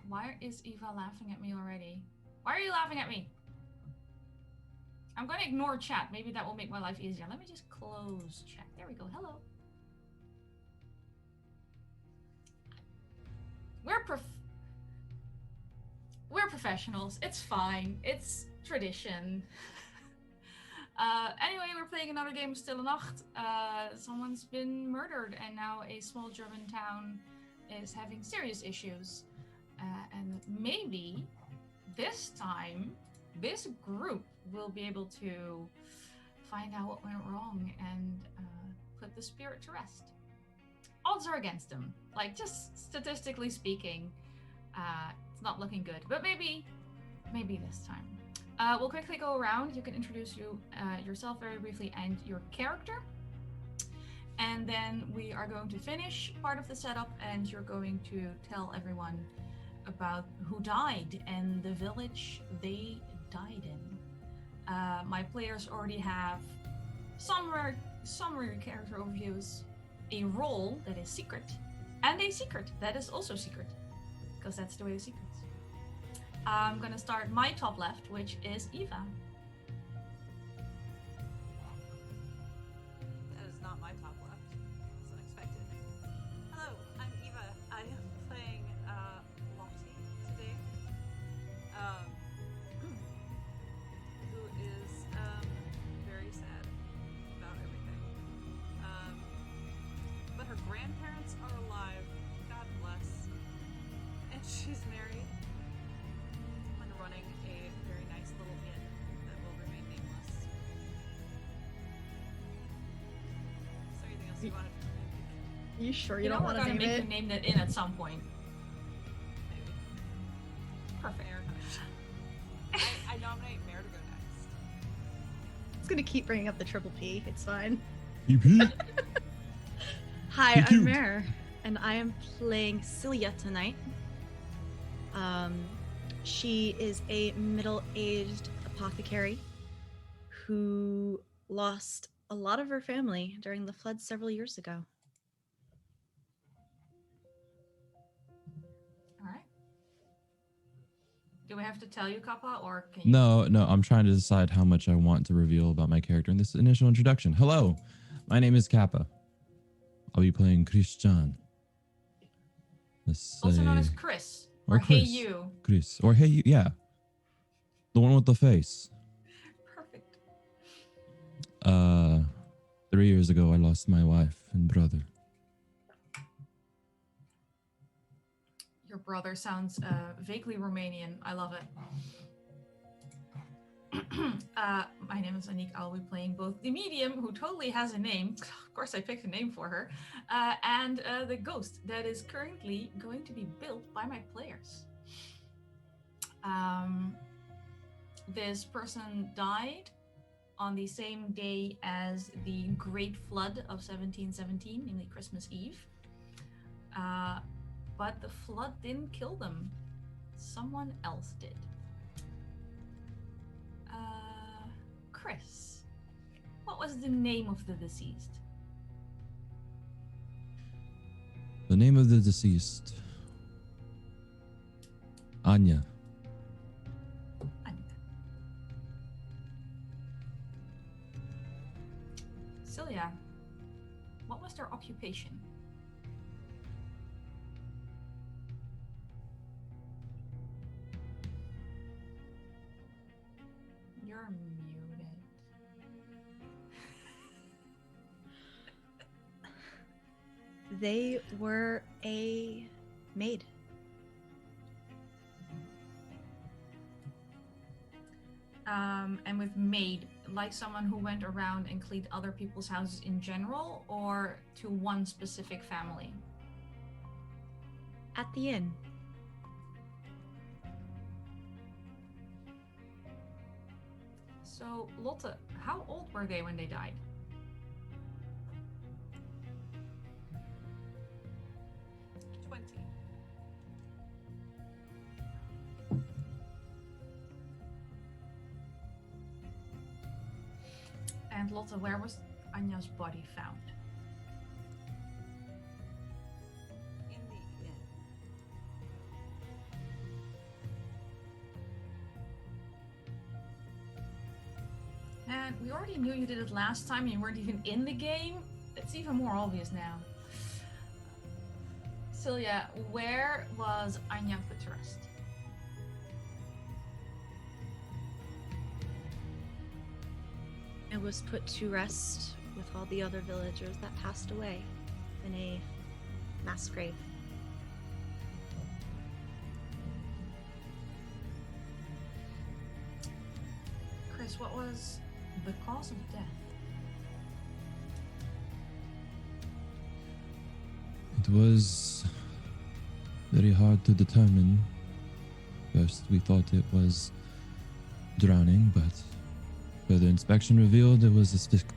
Why is Eva laughing at me already? Why are you laughing at me? I'm going to ignore chat. Maybe that will make my life easier. Let me just close chat. There we go. Hello. We're professionals. It's fine. It's tradition. Anyway, we're playing another game of Stille Nacht. Someone's been murdered, and now a small German town is having serious issues. And maybe this time, this group will be able to find out what went wrong and put the spirit to rest. Odds are against them. Like, just statistically speaking, it's not looking good. But maybe this time. We'll quickly go around. You can introduce yourself very briefly and your character. And then we are going to finish part of the setup, and you're going to tell everyone about who died and the village they died in. My players already have summary character overviews, a role that is secret, and a secret that is also secret, because that's the way of secrets. I'm gonna start my top left, which is Eva. That is not my top left. It's unexpected. Hello, I'm Eva. I am playing Lottie today, who is very sad about everything. But her grandparents are alive. God bless. And she's married. Running a very nice little inn that will remain nameless. Is there anything else you wanted to You sure you don't want to name make it? you name that inn at some point. maybe? Perfect. Mare. I nominate Mare to go next. It's gonna keep bringing up the triple P. It's fine. PP. Hi, Be I'm cute. Mare, and I am playing Celia tonight. She is a middle-aged apothecary who lost a lot of her family during the flood several years ago. All right. Do we have to tell you, Kappa, or can you? No, I'm trying to decide how much I want to reveal about my character in this initial introduction. Hello, my name is Kappa. I'll be playing Christian. Also known as Chris. Or Hey Chris. You. Chris. Or Hey You, yeah. The one with the face. Perfect. 3 years ago, I lost my wife and brother. Your brother sounds vaguely Romanian. I love it. My name is Anniek. I'll be playing both the medium, who totally has a name. Of course, I picked a name for her. And the ghost that is currently going to be built by my players. This person died on the same day as the Great Flood of 1717, namely Christmas Eve. But the flood didn't kill them. Someone else did. Chris, what was the name of the deceased? The name of the deceased. Anya. Anniek. Celia, what was their occupation? You're muted. They were a maid. And with maid, like someone who went around and cleaned other people's houses in general, or to one specific family? At the inn. So, Lotte, how old were they when they died? And Lotte, where was Anya's body found? In the inn. And we already knew you did it last time and you weren't even in the game. It's even more obvious now. Celia, where was Anya put to rest? It was put to rest with all the other villagers that passed away in a mass grave. Chris, what was the cause of death? It was very hard to determine. First, we thought it was drowning, but further inspection revealed it was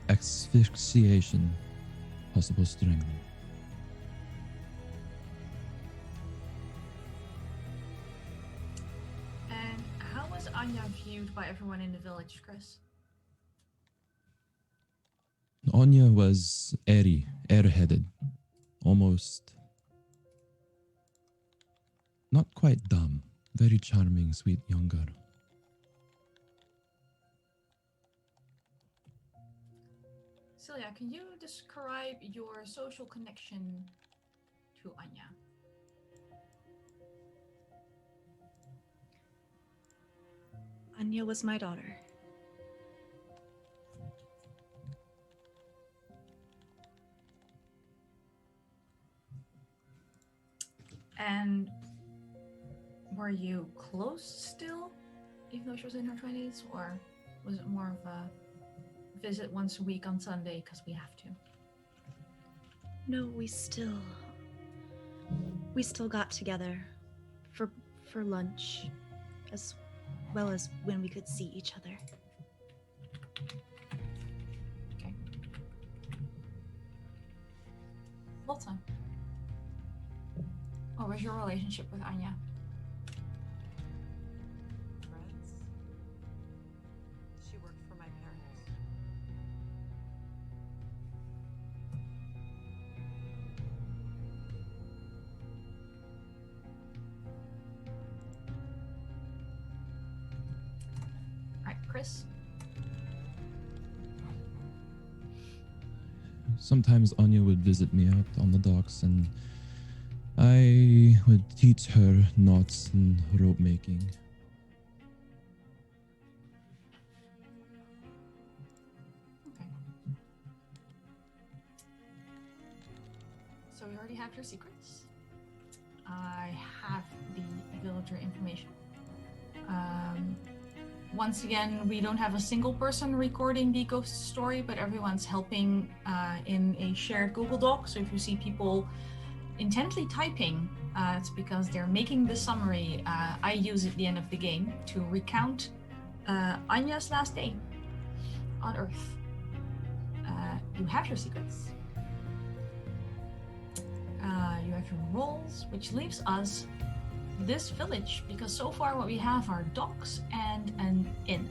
asphyxiation, possible strangling. And how was Anya viewed by everyone in the village, Chris? Anya was airy, airheaded, almost not quite dumb, very charming, sweet young girl. Celia, can you describe your social connection to Anya? Anya was my daughter. And were you close still, even though she was in her 20s, or was it more of a visit once a week on Sunday because we have to? No, we still got together for lunch, as well as when we could see each other. Okay. Lotta, what was your relationship with Anya? Friends. She worked for my parents. Right, Chris? Sometimes Anya would visit me out on the docks, and I would teach her knots and rope making. Okay. So we already have your secrets. I have the villager information. Once again, we don't have a single person recording the ghost story, but everyone's helping in a shared Google Doc. So if you see people intently typing, it's because they're making the summary I use at the end of the game to recount Anya's last day on Earth. You have your secrets. You have your roles, which leaves us this village, because so far what we have are docks and an inn.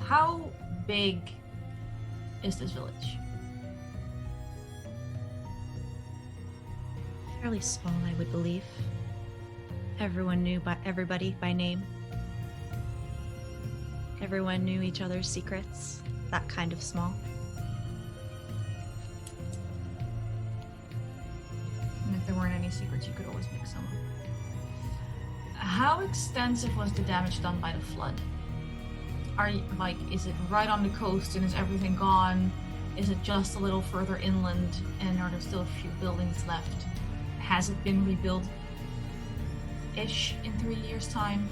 How big is this village? Fairly small, I would believe. Everyone knew everybody by name. Everyone knew each other's secrets. That kind of small. And if there weren't any secrets, you could always make some up. How extensive was the damage done by the flood? Is it right on the coast and is everything gone? Is it just a little further inland and are there still a few buildings left? Has it been rebuilt-ish in 3 years' time?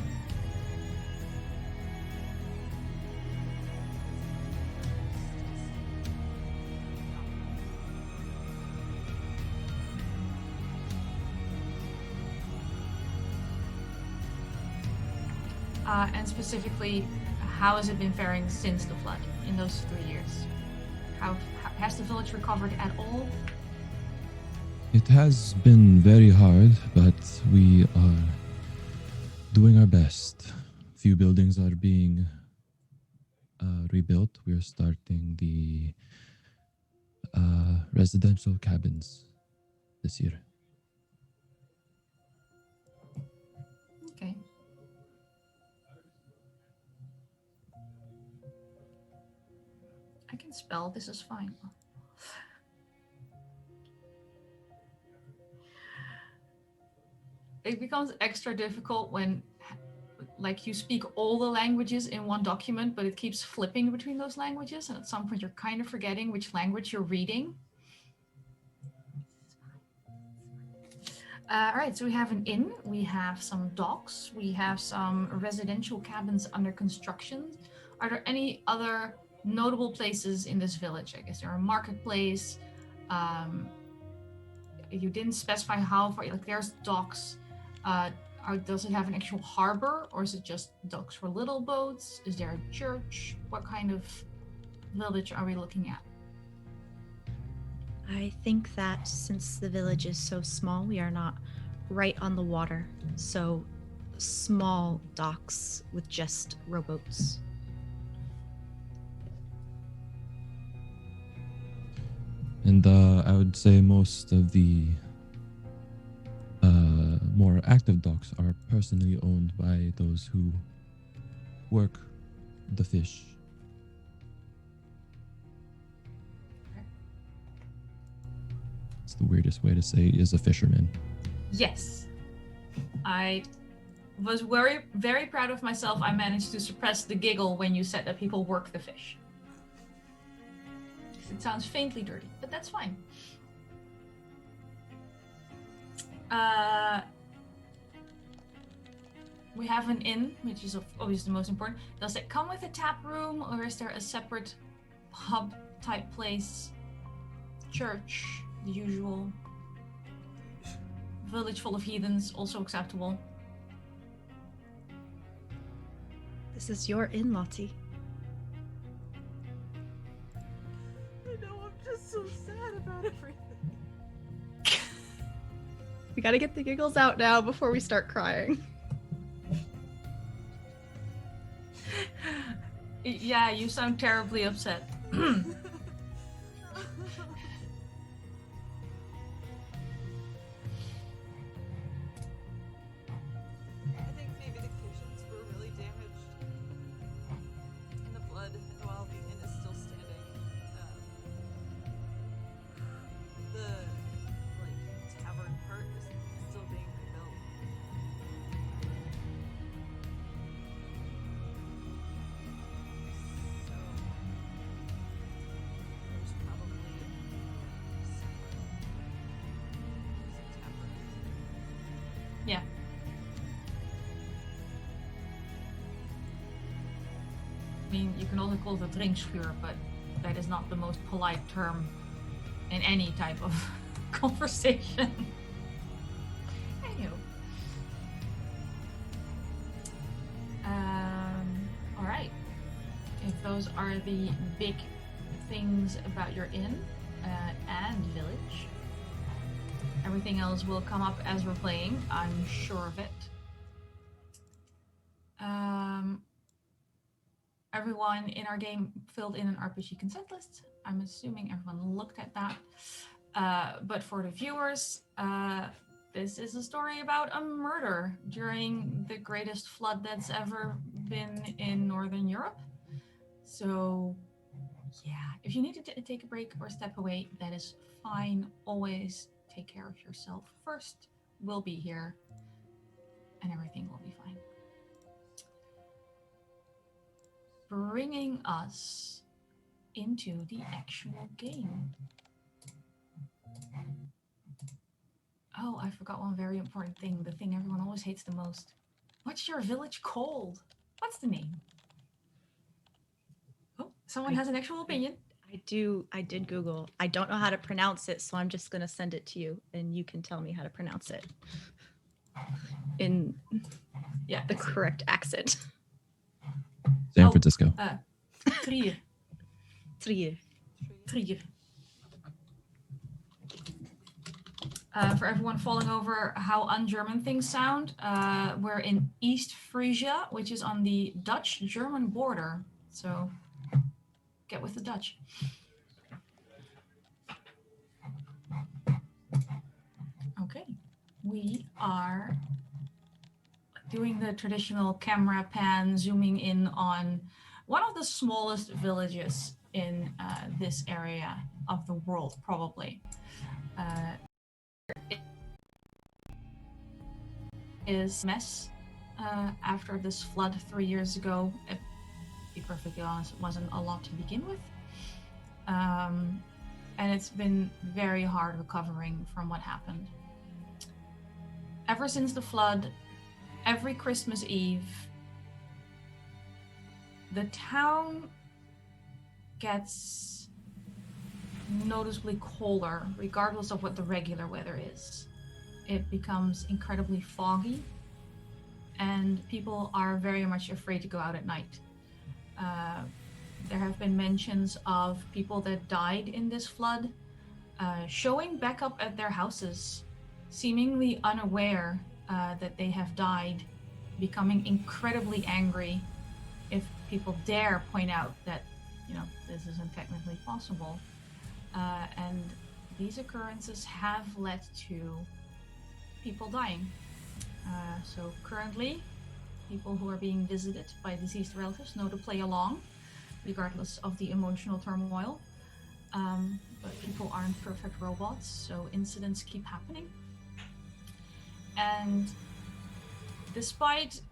And specifically, how has it been faring since the flood in those 3 years? Has the village recovered at all? It has been very hard, but we are doing our best. Few buildings are being rebuilt. We're starting the residential cabins this year. Okay. I can spell. This is fine. It becomes extra difficult when, like, you speak all the languages in one document, but it keeps flipping between those languages, and at some point you're kind of forgetting which language you're reading. All right, so we have an inn, we have some docks, we have some residential cabins under construction. Are there any other notable places in this village? I guess there are a marketplace. You didn't specify how far, like there's docks. Does it have an actual harbor, or is it just docks for little boats? Is there a church? What kind of village are we looking at? I think that since the village is so small, we are not right on the water. So small docks with just rowboats. And I would say most of the more active docks are personally owned by those who work the fish. It's the weirdest way to say is a fisherman. Yes. I was very proud of myself. I managed to suppress the giggle when you said that people work the fish. It sounds faintly dirty, but that's fine. We have an inn, which is obviously the most important. Does it come with a tap room, or is there a separate pub type place? Church, the usual. Village full of heathens, also acceptable. This is your inn, Lottie. I know, I'm just so sad about everything. We gotta get the giggles out now before we start crying. Yeah, you sound terribly upset. I think maybe the kitchens were really damaged in the flood, and while the inn is still standing, the tavern part is still being rebuilt. So there's probably separate tavern. Yeah. I mean, you can also call it a drinkschuur, but that is not the most polite term in any type of conversation. Anywho. All right. If those are the big things about your inn and village, everything else will come up as we're playing. I'm sure of it. Everyone in our game filled in an RPG consent list. I'm assuming everyone looked at that. But for the viewers, this is a story about a murder during the greatest flood that's ever been in Northern Europe. So, yeah, if you need to take a break or step away, that is fine. Always take care of yourself first. We'll be here, and everything will be fine. Bringing us into the actual game. Oh, I forgot one very important thing. The thing everyone always hates the most. What's your village called? What's the name? Oh, someone has an actual opinion. I did Google. I don't know how to pronounce it, so I'm just going to send it to you, and you can tell me how to pronounce it in the correct accent. San Francisco. Trier. Trier. Trier. For everyone falling over how un-German things sound, we're in East Frisia, which is on the Dutch-German border. So get with the Dutch. Okay, we are doing the traditional camera pan, zooming in on one of the smallest villages in this area of the world, probably. It is a mess after this flood 3 years ago. To be perfectly honest, it wasn't a lot to begin with. And it's been very hard recovering from what happened. Ever since the flood, every Christmas Eve, the town gets noticeably colder, regardless of what the regular weather is. It becomes incredibly foggy, and people are very much afraid to go out at night. There have been mentions of people that died in this flood showing back up at their houses, seemingly unaware that they have died, becoming incredibly angry if people dare point out that, this isn't technically possible. And these occurrences have led to people dying. So currently, people who are being visited by deceased relatives know to play along, regardless of the emotional turmoil. But people aren't perfect robots, so incidents keep happening. And despite,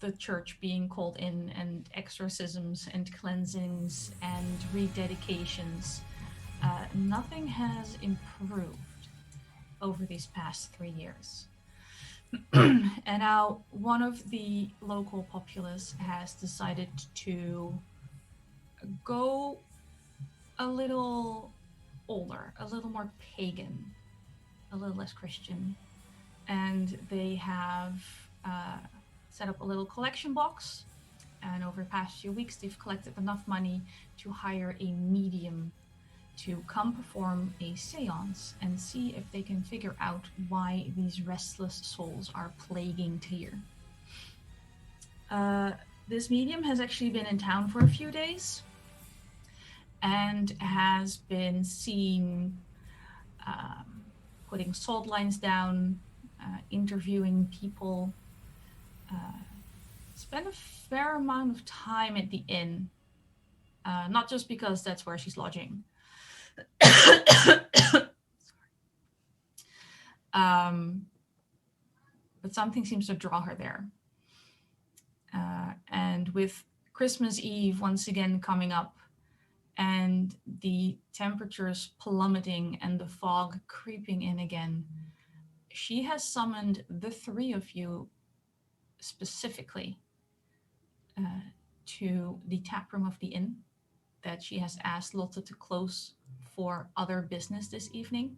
the church being called in, and exorcisms and cleansings and rededications, nothing has improved over these past 3 years. And now one of the local populace has decided to go a little older, a little more pagan, a little less Christian. And they have set up a little collection box. And over the past few weeks, they've collected enough money to hire a medium to come perform a seance and see if they can figure out why these restless souls are plaguing Tyr. This medium has actually been in town for a few days and has been seen putting salt lines down, interviewing people, spent a fair amount of time at the inn, not just because that's where she's lodging. But something seems to draw her there. And with Christmas Eve once again coming up and the temperatures plummeting and the fog creeping in again, she has summoned the three of you specifically to the tap room of the inn that she has asked Lotte to close for other business this evening,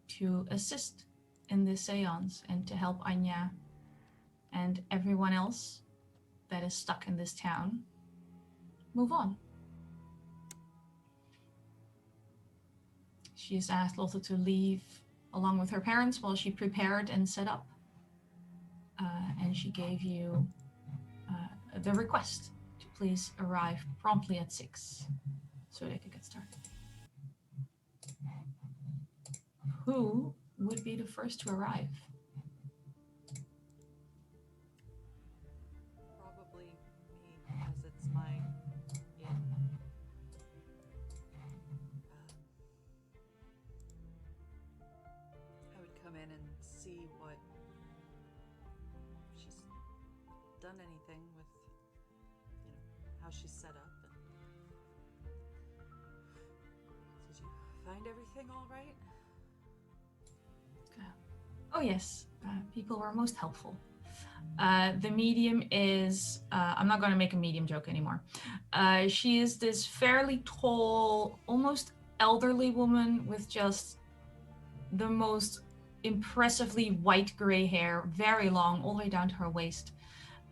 to assist in this seance and to help Anya and everyone else that is stuck in this town move on. She has asked Lotte to leave along with her parents while she prepared and set up. And she gave you the request to please arrive promptly at 6 so they could get started. Who would be the first to arrive? Probably me, because it's my inn. I would come in and see what she's done, anything with, how she's set up. And did you find everything all right? Oh yes, people were most helpful. The medium is, I'm not going to make a medium joke anymore. She is this fairly tall, almost elderly woman with just the most impressively white gray hair, very long, all the way down to her waist.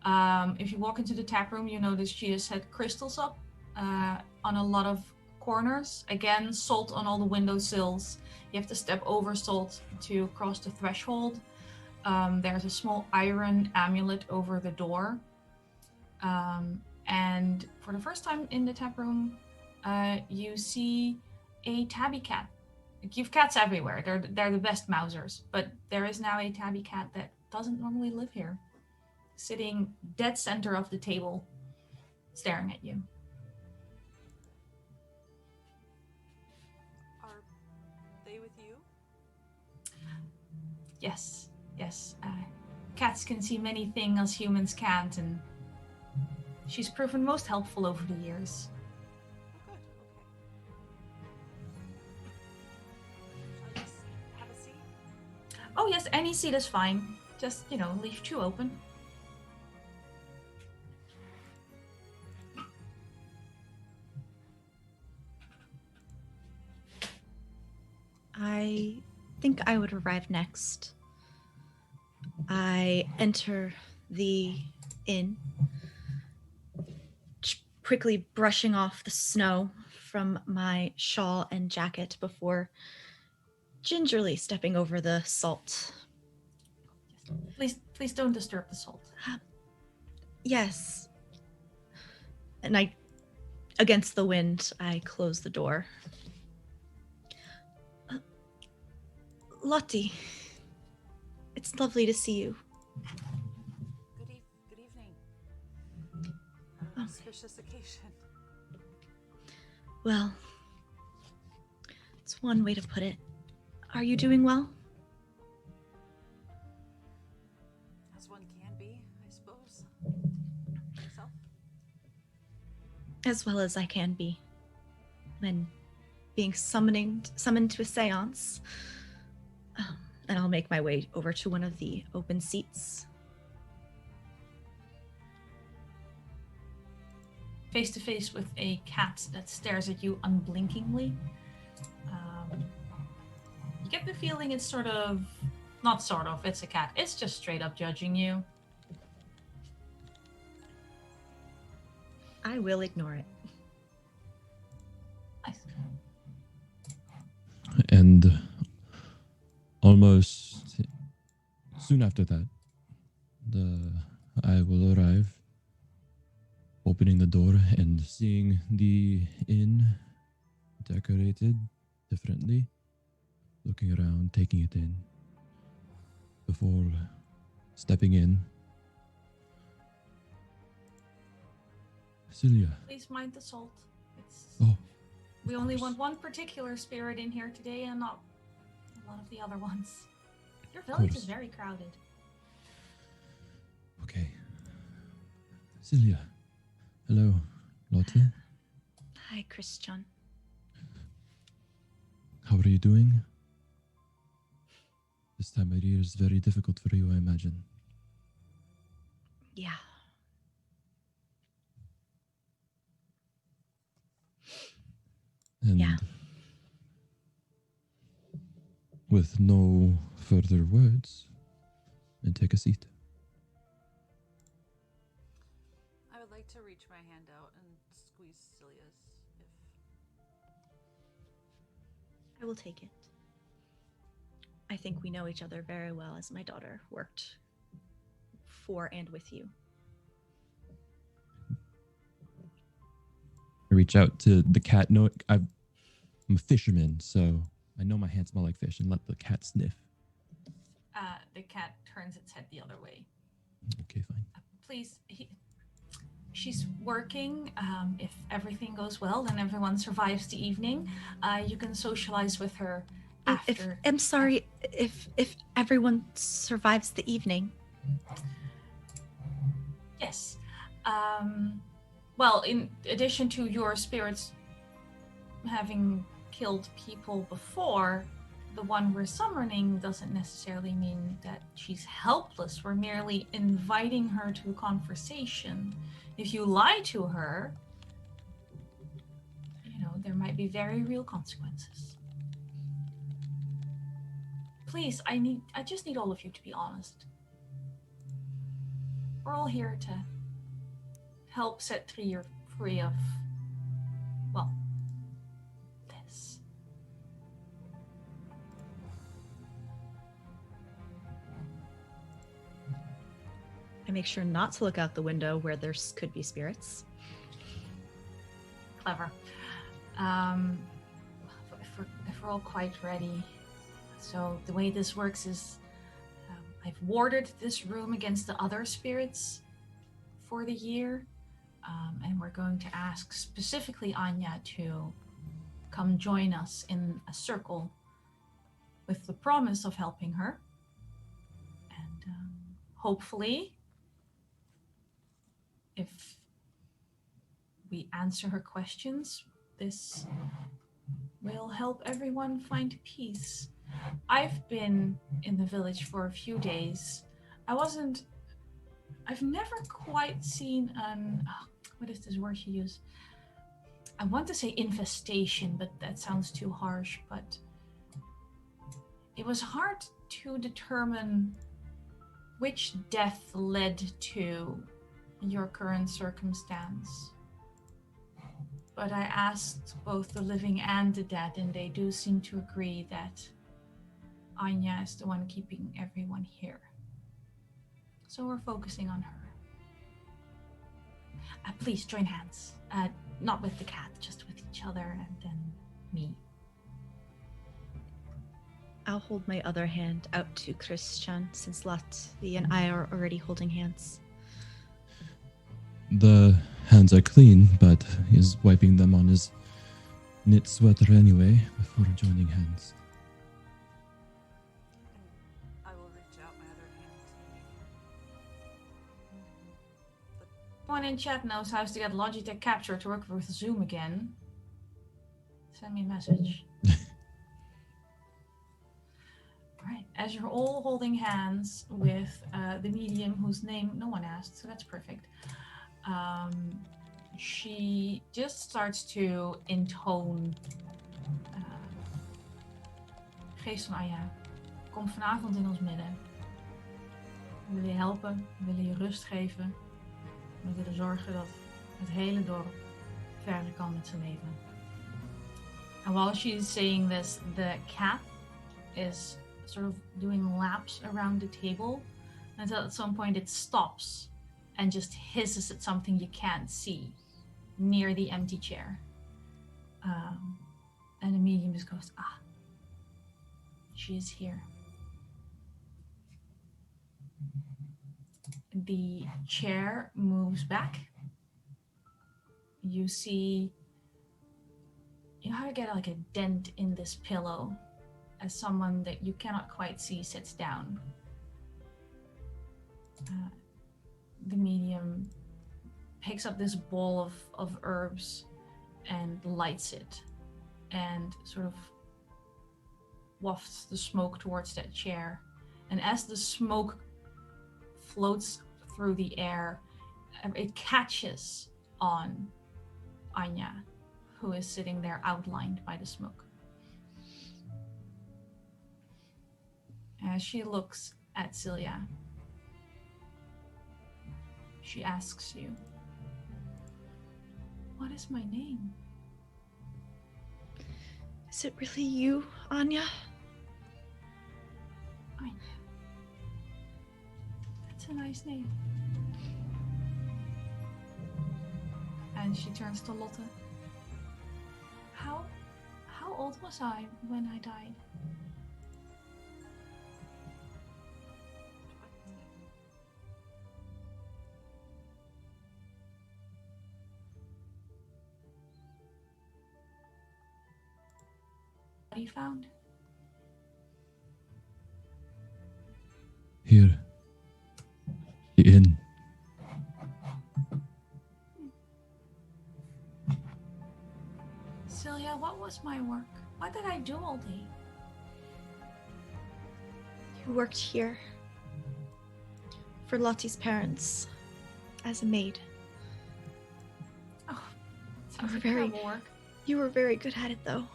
If you walk into the tap room, you notice she has had crystals up on a lot of corners. Again, salt on all the windowsills. You have to step over salt to cross the threshold. There's a small iron amulet over the door. And for the first time in the tap room, you see a tabby cat. You've cats everywhere. They're the best mousers. But there is now a tabby cat that doesn't normally live here, sitting dead center of the table, staring at you. Are they with you? Yes. Cats can see many things humans can't, and she's proven most helpful over the years. Oh, good. Okay. Shall I just have a seat? Oh yes, any seat is fine. Just, leave two open. I think I would arrive next. I enter the inn, quickly brushing off the snow from my shawl and jacket before gingerly stepping over the salt. Please don't disturb the salt. Yes. And against the wind, I close the door. Lottie, it's lovely to see you. Good evening. An auspicious occasion. Well, it's one way to put it. Are you doing well? As one can be, I suppose. Yourself? As well as I can be. When being summoned to a seance. And I'll make my way over to one of the open seats. Face to face with a cat that stares at you unblinkingly. You get the feeling it's it's a cat. It's just straight up judging you. I will ignore it. Nice. And almost soon after that, I will arrive, opening the door and seeing the inn decorated differently, looking around, taking it in, before stepping in. Celia. Please mind the salt. Oh. We only want one particular spirit in here today and not one of the other ones. Your village is very crowded. Okay. Celia. Hello, Lotte. Hi, Christian. How are you doing? This time of year is very difficult for you, I imagine. Yeah. And with no further words, and take a seat. I would like to reach my hand out and squeeze Celia's I will take it. I think we know each other very well, as my daughter worked for and with you. I reach out to the cat. I'm a fisherman, so I know my hands smell like fish, and let the cat sniff. The cat turns its head the other way. Okay, fine. Please, she's working. If everything goes well and everyone survives the evening, you can socialize with her after. I'm sorry, if everyone survives the evening. Yes. Well, in addition to your spirits having killed people before, the one we're summoning doesn't necessarily mean that she's helpless. We're merely inviting her to a conversation. If you lie to her, there might be very real consequences. Please, I just need all of you to be honest. We're all here to help set Trier free of, this. I make sure not to look out the window where there could be spirits. Clever. If we're all quite ready. So the way this works is I've warded this room against the other spirits for the year. And we're going to ask specifically Anya to come join us in a circle with the promise of helping her. And hopefully, if we answer her questions, this will help everyone find peace. I've been in the village for a few days. I've never quite seen what is this word you use? I want to say infestation, but that sounds too harsh, but it was hard to determine which death led to your current circumstance. But I asked both the living and the dead, and they do seem to agree that Anya is the one keeping everyone here. So we're focusing on her. Please join hands. Not with the cat, just with each other and then me. I'll hold my other hand out to Christian, since Lottie and I are already holding hands. The hands are clean, but he's wiping them on his knit sweater anyway before joining hands. I will reach out my other hand to One in chat knows how to get Logitech Capture to work with Zoom again. Send me a message. Right, as you're all holding hands with the medium whose name no one asked, so that's perfect. She just starts to intone. Geest van Aya, kom vanavond in ons midden. We willen je helpen, we willen je rust geven. We willen zorgen dat het hele dorp verder kan met zijn leven. And while she's saying this, the cat is sort of doing laps around the table until at some point it stops and just hisses at something you can't see near the empty chair. And the medium just goes, she is here. The chair moves back. You see, you know how to get like a dent in this pillow as someone that you cannot quite see sits down. The medium picks up this bowl of herbs and lights it and sort of wafts the smoke towards that chair. And as the smoke floats through the air, it catches on Anya, who is sitting there outlined by the smoke. As she looks at Celia, she asks you, "What is my name?" Is it really you, Anya? Anya. That's a nice name. And she turns to Lotte. How old was I when I died? What you found? Here. The inn. Celia, what was my work? What did I do all day? You worked here for Lottie's parents as a maid. Oh, sounds You were like very- terrible work. You were very good at it, though.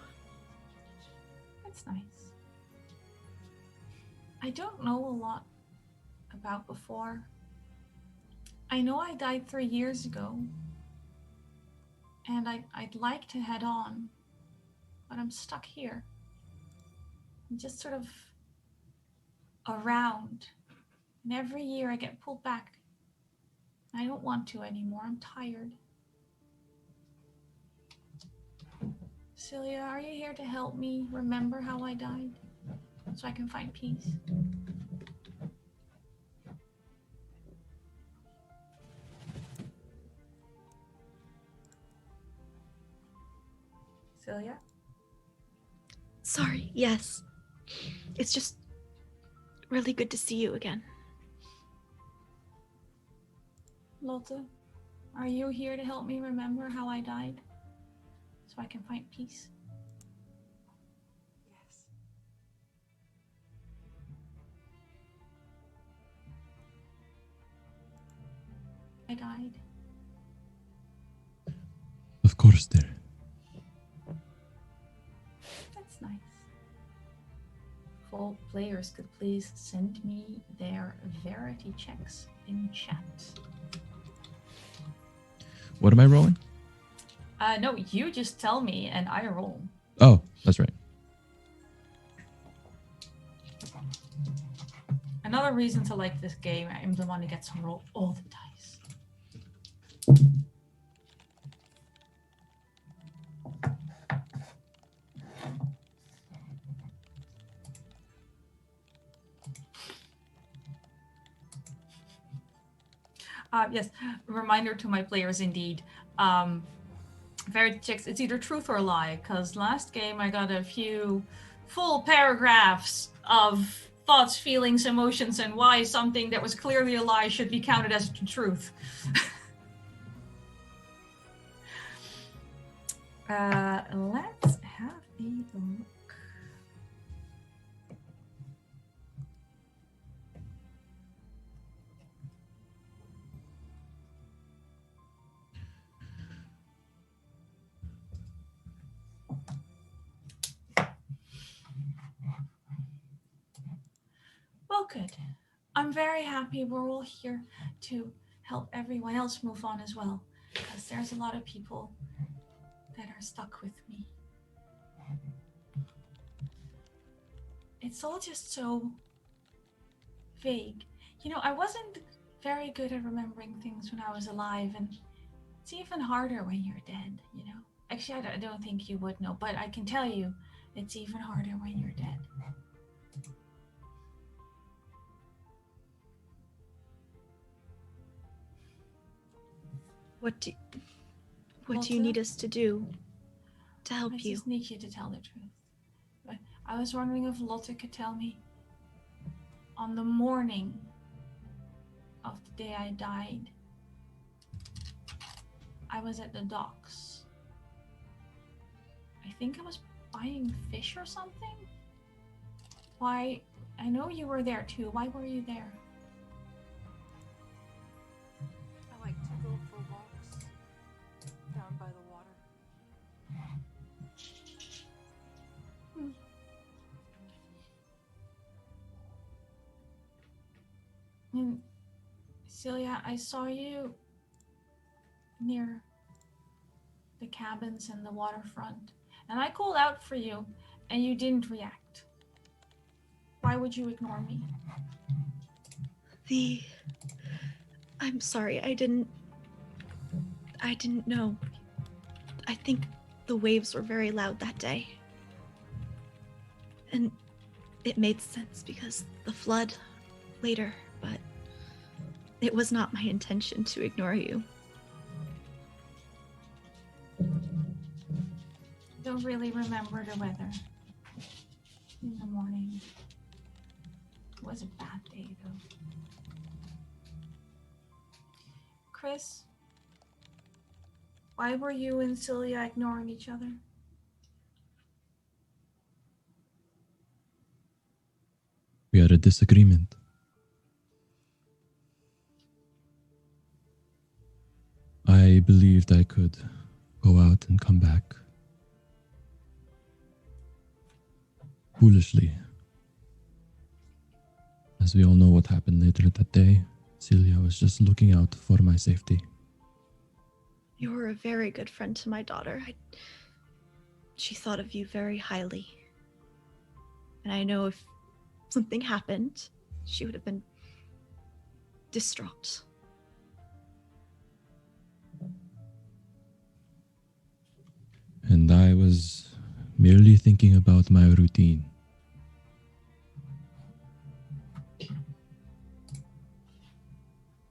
That's nice. I don't know a lot about before. I know I died 3 years ago. And I'd like to head on, but I'm stuck here. I'm just sort of around. And every year I get pulled back. I don't want to anymore. I'm tired. Celia, are you here to help me remember how I died? So I can find peace? Celia? Sorry, yes. It's just really good to see you again. Lotte, are you here to help me remember how I died? So I can find peace? Yes. I died. Of course, dear. That's nice. If all players could please send me their verity checks in chat. What am I rolling? No, you just tell me and I roll. Oh, that's right. Another reason to like this game, I'm the one who gets to roll all the dice. Yes, reminder to my players indeed. Verity checks, it's either truth or lie, because last game I got a few full paragraphs of thoughts, feelings, emotions, and why something that was clearly a lie should be counted as truth. Let's have a look. Well, good. I'm very happy we're all here to help everyone else move on as well, because there's a lot of people that are stuck with me. It's all just so vague. You know, I wasn't very good at remembering things when I was alive, and it's even harder when you're dead, you know? Actually, I don't think you would know, but I can tell you it's even harder when you're dead. What do you need us to do to help I you? just need you to tell the truth. But I was wondering if Lotte could tell me, on the morning of the day I died, I was at the docks. I think I was buying fish or something? Why? I know you were there too. Why were you there? I like to go for walks down by the water. And Celia, I saw you near the cabins and the waterfront, and I called out for you, and you didn't react. Why would you ignore me? I'm sorry, I didn't know. I think the waves were very loud that day. And it made sense because the flood later, but it was not my intention to ignore you. Don't really remember the weather in the morning. It was a bad day, though. Chris, why were you and Celia ignoring each other? We had a disagreement. I believed I could go out and come back. Foolishly. As we all know what happened later that day, Celia was just looking out for my safety. You were a very good friend to my daughter. She thought of you very highly. And I know if something happened, she would have been distraught. And I was merely thinking about my routine.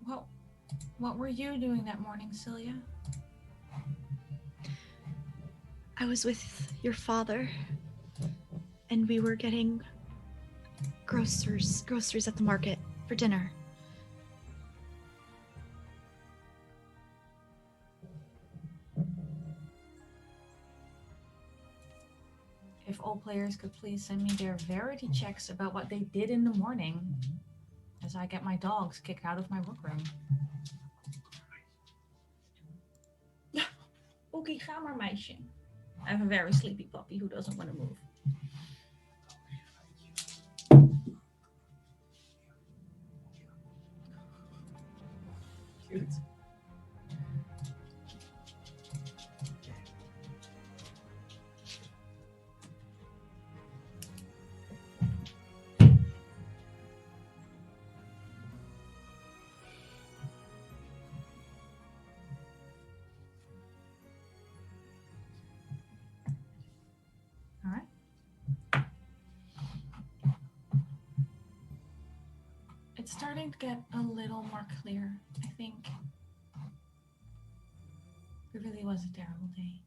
Well, what were you doing that morning, Celia? I was with your father, and we were getting groceries at the market for dinner. If all players could please send me their verity checks about what they did in the morning, as I get my dogs kicked out of my workroom. Oké, ga maar, meisje. I have a very sleepy puppy who doesn't want to move. Cute. All right. It's starting to get a little more clear. I think it really was a terrible day.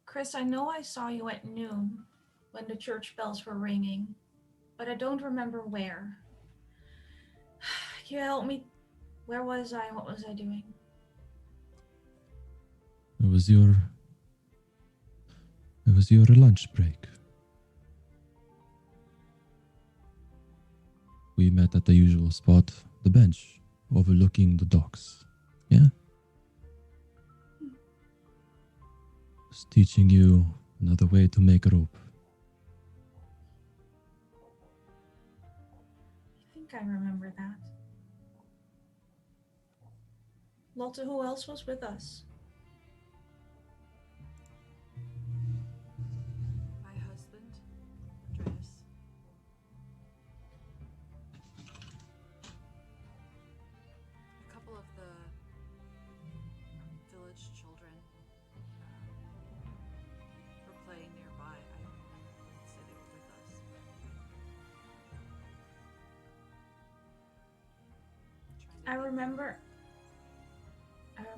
Chris, I know I saw you at noon when the church bells were ringing, but I don't remember where. Can you help me? Where was I? What was I doing? It was your lunch break. We met at the usual spot, the bench, overlooking the docks. Yeah? Just teaching you another way to make rope. I think I remember that. Lotte, who else was with us? My husband, Andreas. A couple of the village children were playing nearby. I wouldn't say they were with us. I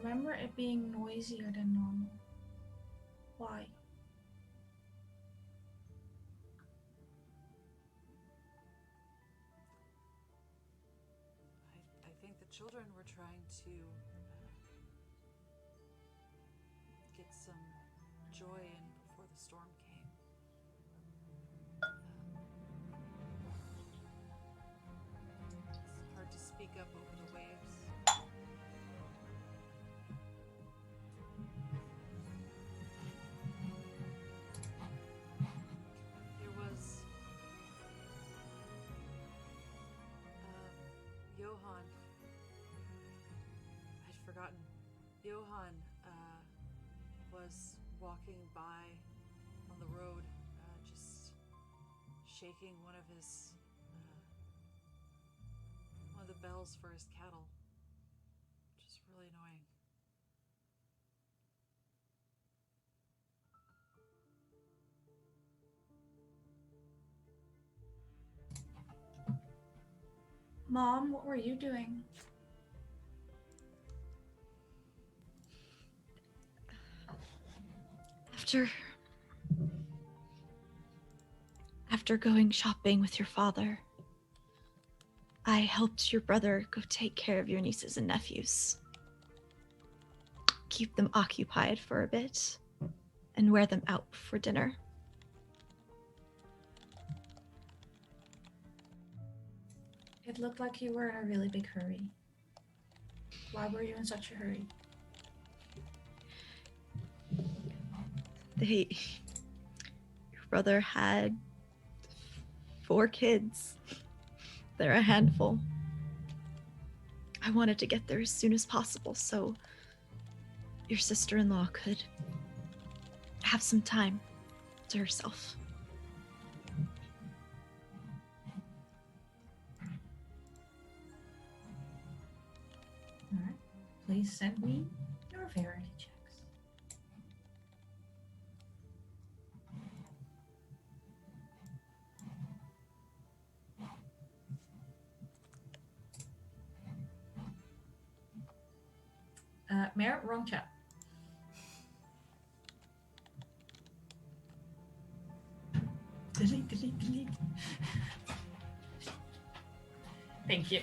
remember it being noisier than normal. Why? I think the children were trying to get some joy in before the storm came. It's hard to speak up over the waves. There was Johann. I'd forgotten. Johann was walking by on the road, just shaking one of the bells for his cattle, which is really annoying. Mom, what were you doing? After going shopping with your father, I helped your brother go take care of your nieces and nephews. Keep them occupied for a bit and wear them out for dinner. It looked like you were in a really big hurry. Why were you in such a hurry? Your brother had 4 kids. They're a handful. I wanted to get there as soon as possible so your sister-in-law could have some time to herself. All right. Please send me your verity checks. Mayor, wrong chat. Thank you.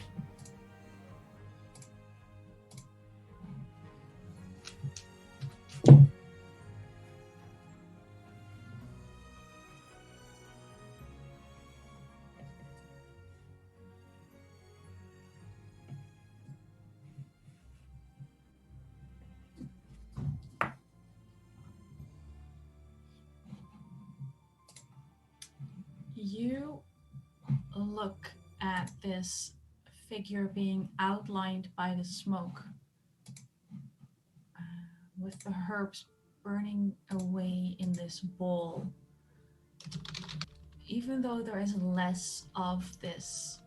You look at this figure being outlined by the smoke, with the herbs burning away in this bowl. Even though there is less of this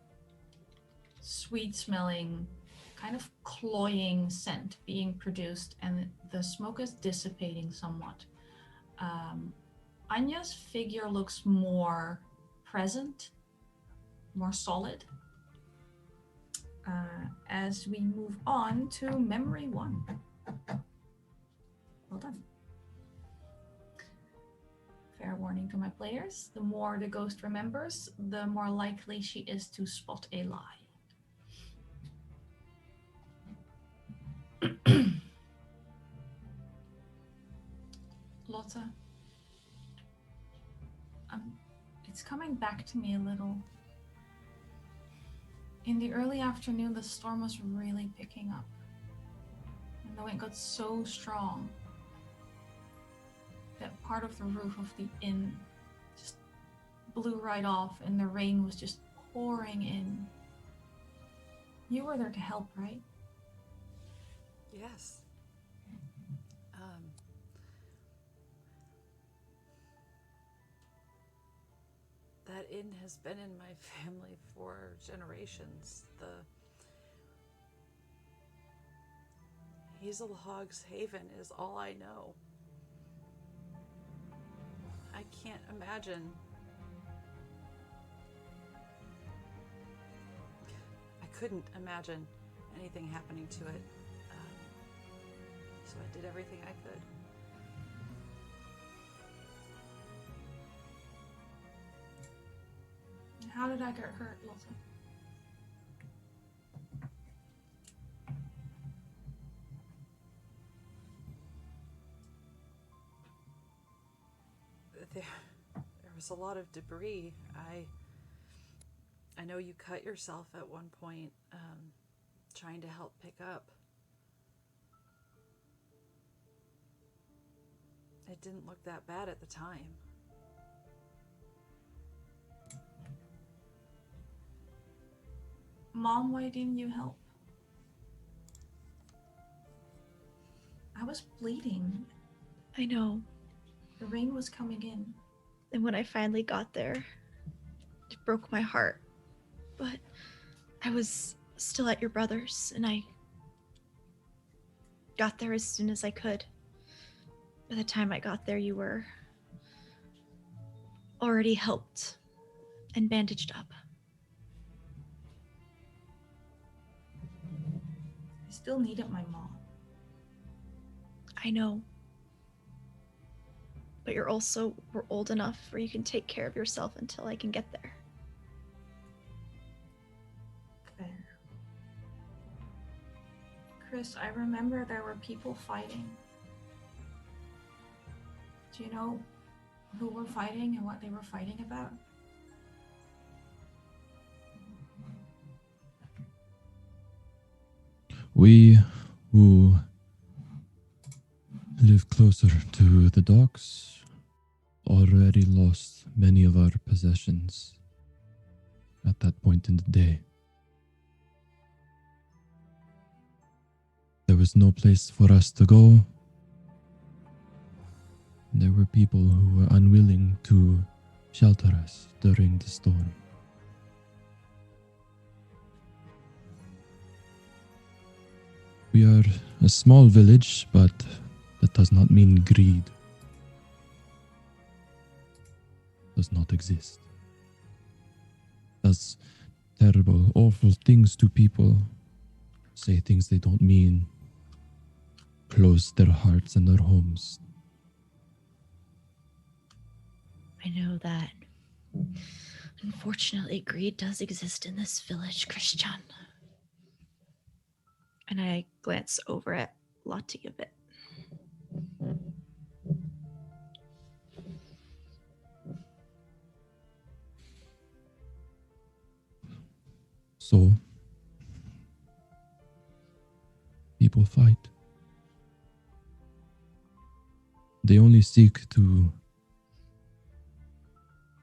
sweet-smelling, kind of cloying scent being produced, and the smoke is dissipating somewhat, Anya's figure looks more present, more solid. As we move on to memory 1. Well done. Fair warning to my players, the more the ghost remembers, the more likely she is to spot a lie. Lotta, it's coming back to me a little. In the early afternoon, the storm was really picking up. And the wind got so strong that part of the roof of the inn just blew right off, and the rain was just pouring in. You were there to help, right? Yes. That inn has been in my family for generations. The Hazel Hog's Haven is all I know. I can't imagine. I couldn't imagine anything happening to it. So I did everything I could. How did I get hurt, Lotta? There was a lot of debris. I know you cut yourself at one point, trying to help pick up. It didn't look that bad at the time. Mom, why didn't you help? I was bleeding. I know. The rain was coming in. And when I finally got there, it broke my heart. But I was still at your brother's, and I got there as soon as I could. By the time I got there, you were already helped and bandaged up. I still needed my mom. I know. But we're old enough where you can take care of yourself until I can get there. Fair. Chris, I remember there were people fighting. Do you know who were fighting and what they were fighting about? We who live closer to the docks already lost many of our possessions at that point in the day. There was no place for us to go. There were people who were unwilling to shelter us during the storm. We are a small village, but that does not mean greed does not exist. Does terrible, awful things to people, say things they don't mean, close their hearts and their homes. I know that. Unfortunately, greed does exist in this village, Christian. And I glance over at Lottie a bit. So, people fight. They only seek to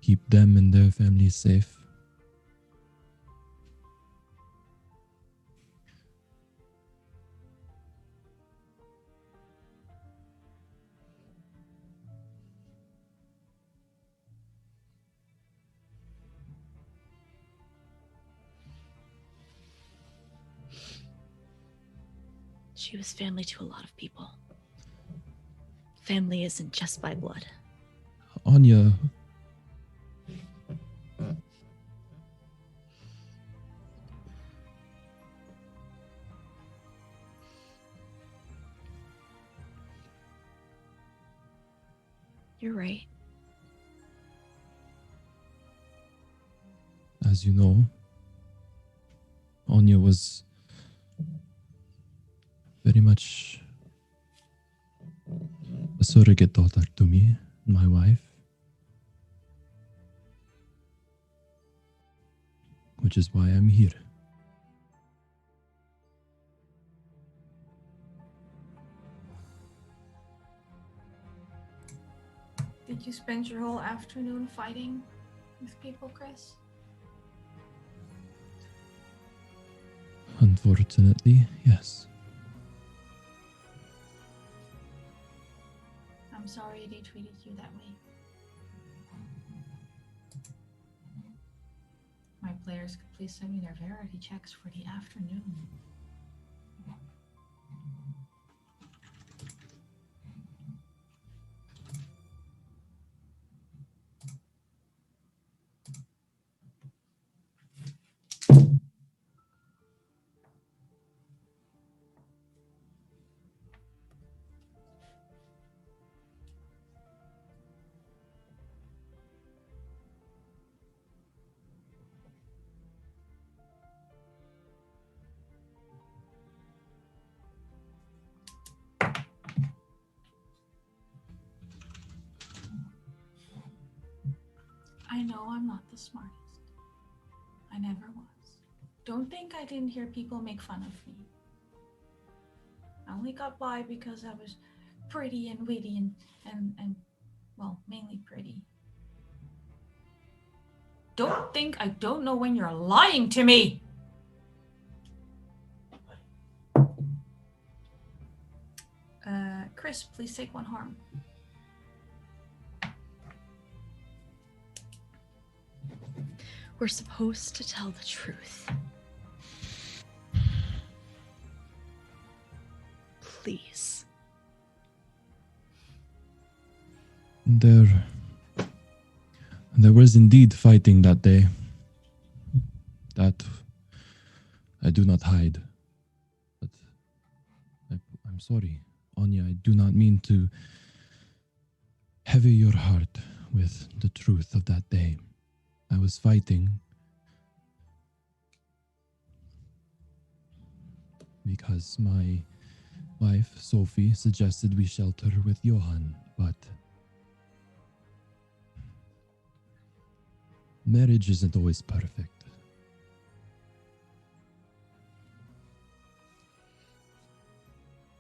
keep them and their families safe. She was family to a lot of people. Family isn't just by blood. Anya, You're right. as you know, Anya was very much a surrogate daughter to me, my wife, which is why I'm here. Did you spend your whole afternoon fighting with people, Chris? Unfortunately, yes. I'm sorry they treated you that way. My players could please send me their verity checks for the afternoon. I know I'm not the smartest. I never was. Don't think I didn't hear people make fun of me. I only got by because I was pretty and witty and well, mainly pretty. Don't think I don't know when you're lying to me! Chris, please take 1 harm. We're supposed to tell the truth. Please. There was indeed fighting that day. That I do not hide. But I'm sorry, Anya, I do not mean to heavy your heart with the truth of that day. I was fighting because my wife, Sophie, suggested we shelter with Johan, but marriage isn't always perfect.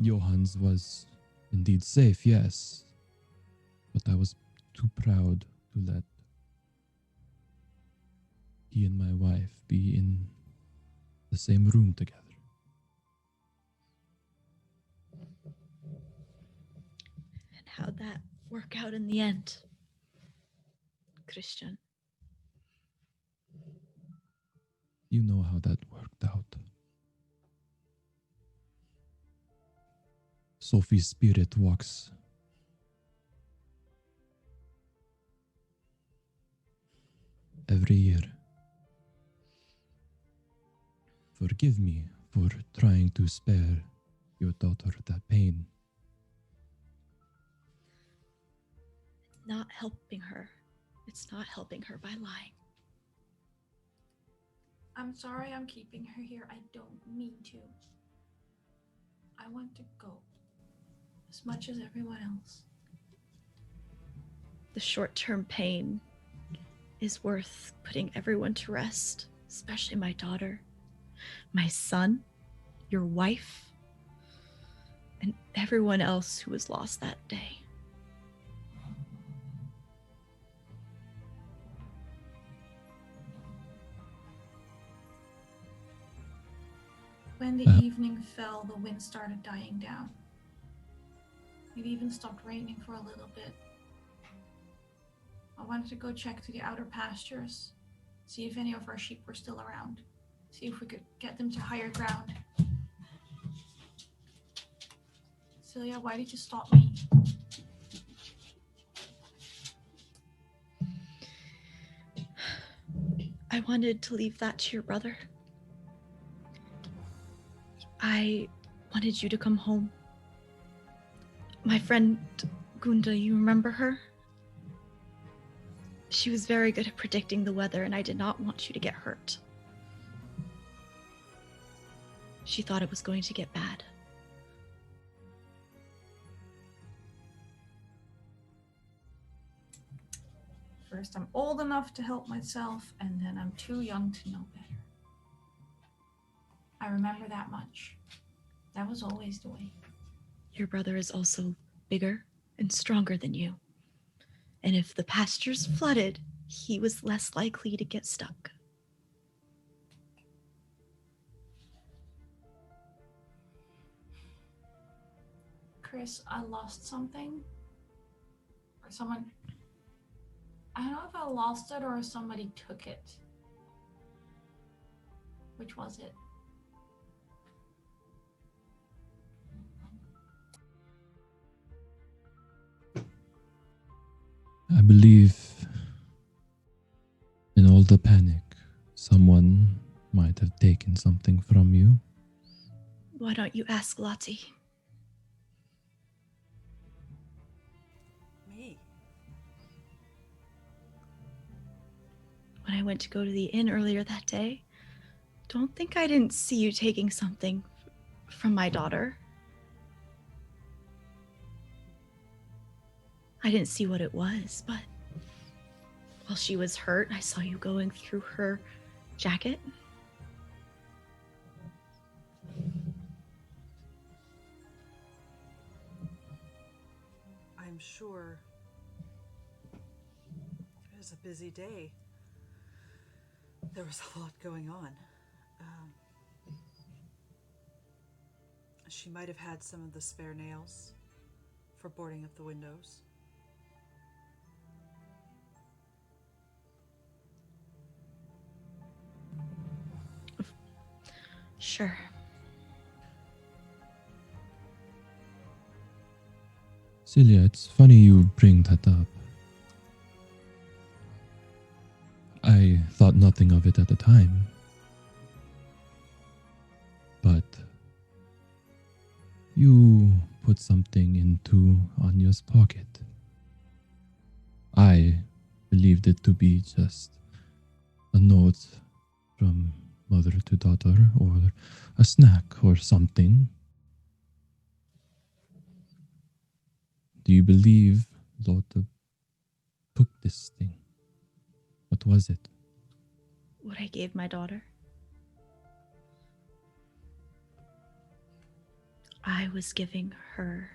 Johan's was indeed safe, yes, but I was too proud to let he and my wife be in the same room together. And how'd that work out in the end, Christian? You know how that worked out. Sophie's spirit walks every year. Forgive me for trying to spare your daughter that pain. Not helping her. It's not helping her by lying. I'm sorry I'm keeping her here. I don't mean to. I want to go. As much as everyone else. The short-term pain is worth putting everyone to rest, especially my daughter, my son, your wife, and everyone else who was lost that day. When the evening fell, the wind started dying down. It even stopped raining for a little bit. I wanted to go check to the outer pastures, see if any of our sheep were still around, see if we could get them to higher ground. Celia, why did you stop me? I wanted to leave that to your brother. I wanted you to come home. My friend Gunda, you remember her? She was very good at predicting the weather, and I did not want you to get hurt. She thought it was going to get bad. First, I'm old enough to help myself, and then I'm too young to know better. I remember that much. That was always the way. Your brother is also bigger and stronger than you. And if the pastures flooded, he was less likely to get stuck. Chris, I lost something. Or someone... I don't know if I lost it or somebody took it. Which was it? I believe in all the panic, someone might have taken something from you. Why don't you ask Lottie? Me? When I went to go to the inn earlier that day, don't think I didn't see you taking something from my daughter. I didn't see what it was, but while she was hurt, I saw you going through her jacket. I'm sure it was a busy day. There was a lot going on. She might have had some of the spare nails for boarding up the windows. Sure. Celia, it's funny you bring that up. I thought nothing of it at the time. But you put something into Anya's pocket. I believed it to be just a note from mother to daughter, or a snack or something. Do you believe Lotta took this thing? What was it? What I gave my daughter? I was giving her,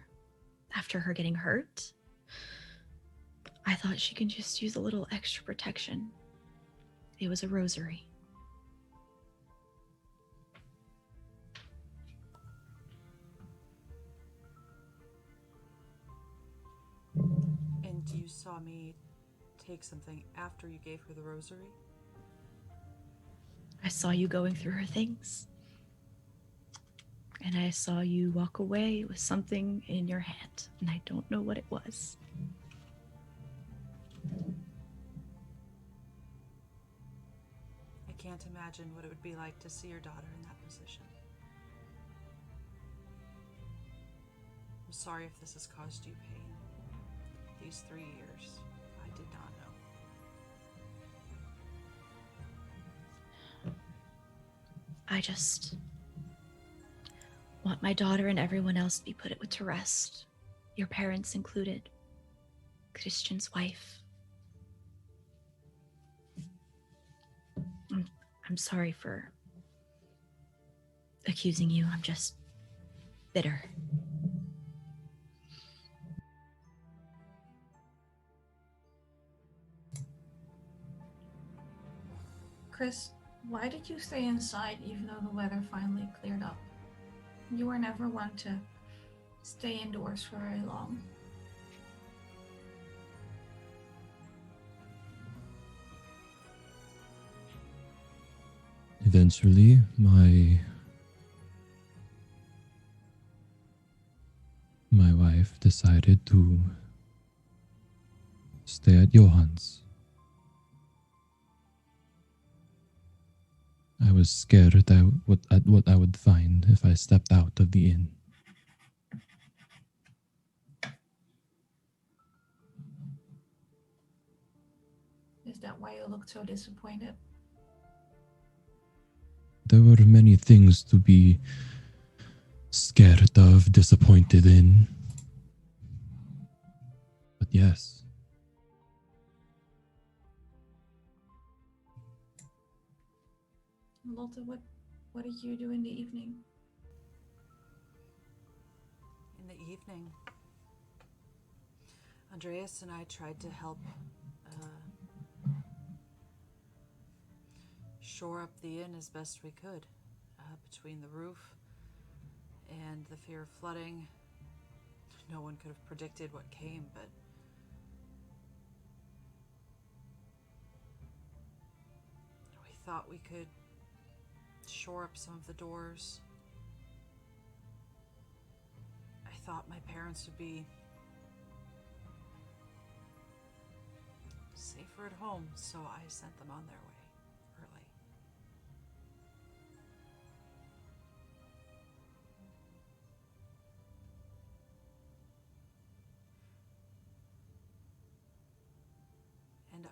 after her getting hurt, I thought she could just use a little extra protection. It was a rosary. And you saw me take something after you gave her the rosary? I saw you going through her things. And I saw you walk away with something in your hand, and I don't know what it was. I can't imagine what it would be like to see your daughter in that position. I'm sorry if this has caused you pain. These 3 years, I did not know. I just want my daughter and everyone else to be put to rest. Your parents included. Christian's wife. I'm sorry for accusing you. I'm just bitter. Chris, why did you stay inside even though the weather finally cleared up? You were never one to stay indoors for very long. Eventually, my wife decided to stay at Johan's. I was scared at what I would find if I stepped out of the inn. Is that why you looked so disappointed? There were many things to be scared of, disappointed in. But yes. Lotte, what did you do in the evening? In the evening, Andreas and I tried to help shore up the inn as best we could. Between the roof and the fear of flooding, no one could have predicted what came, but we thought we could shore up some of the doors. I thought my parents would be safer at home, so I sent them on their way early. And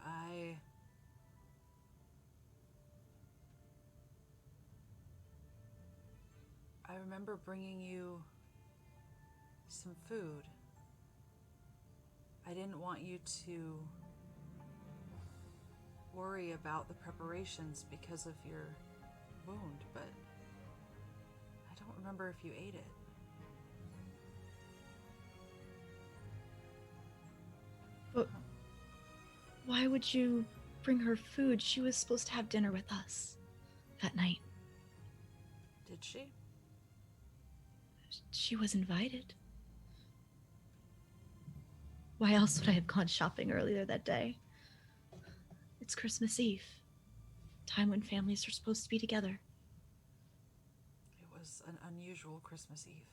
I remember bringing you some food. I didn't want you to worry about the preparations because of your wound, but I don't remember if you ate it. But why would you bring her food? She was supposed to have dinner with us that night. Did she? She was invited. Why else would I have gone shopping earlier that day? It's Christmas Eve, time when families are supposed to be together. It was an unusual Christmas Eve.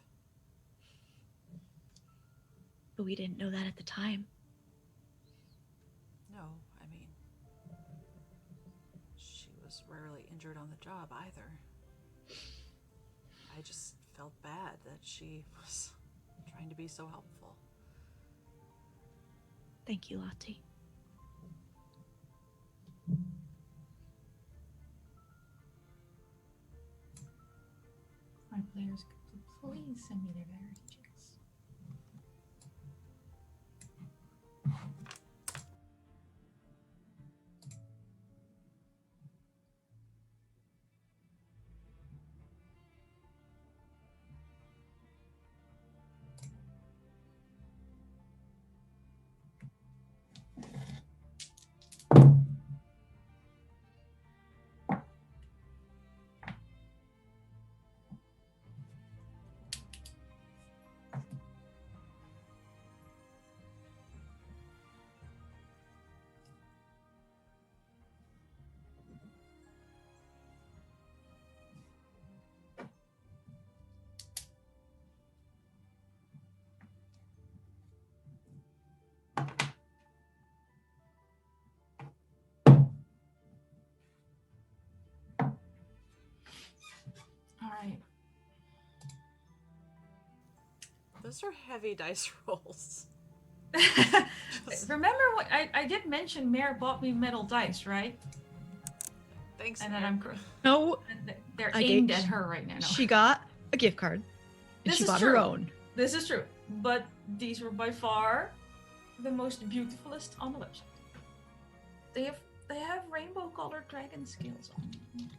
But we didn't know that at the time. No, I mean, she was rarely injured on the job either. I just felt bad that she was trying to be so helpful. Thank you, Lottie. My players could please send me their rarity checks. All right. Those are heavy dice rolls. Remember what I did mention Mare bought me metal dice, right? Thanks, And then Aaron. I'm correct. No, They're I aimed gave- at her right now. No. she got a gift card. And This she is bought true. her own. This is true. But these were by far the most beautifulest on the website. They have rainbow colored dragon scales on them.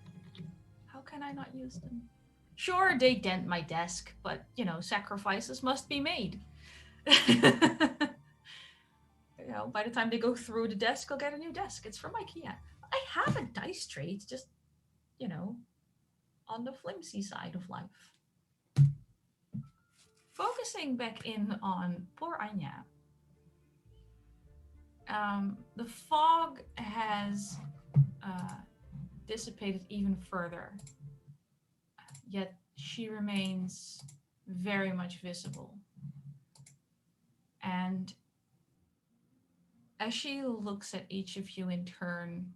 How can I not use them? Sure, they dent my desk, but sacrifices must be made. By the time they go through the desk, I'll get a new desk. It's from IKEA. I have a dice tray. It's just, on the flimsy side of life. Focusing back in on poor Anya. The fog has dissipated even further, yet she remains very much visible. And as she looks at each of you in turn,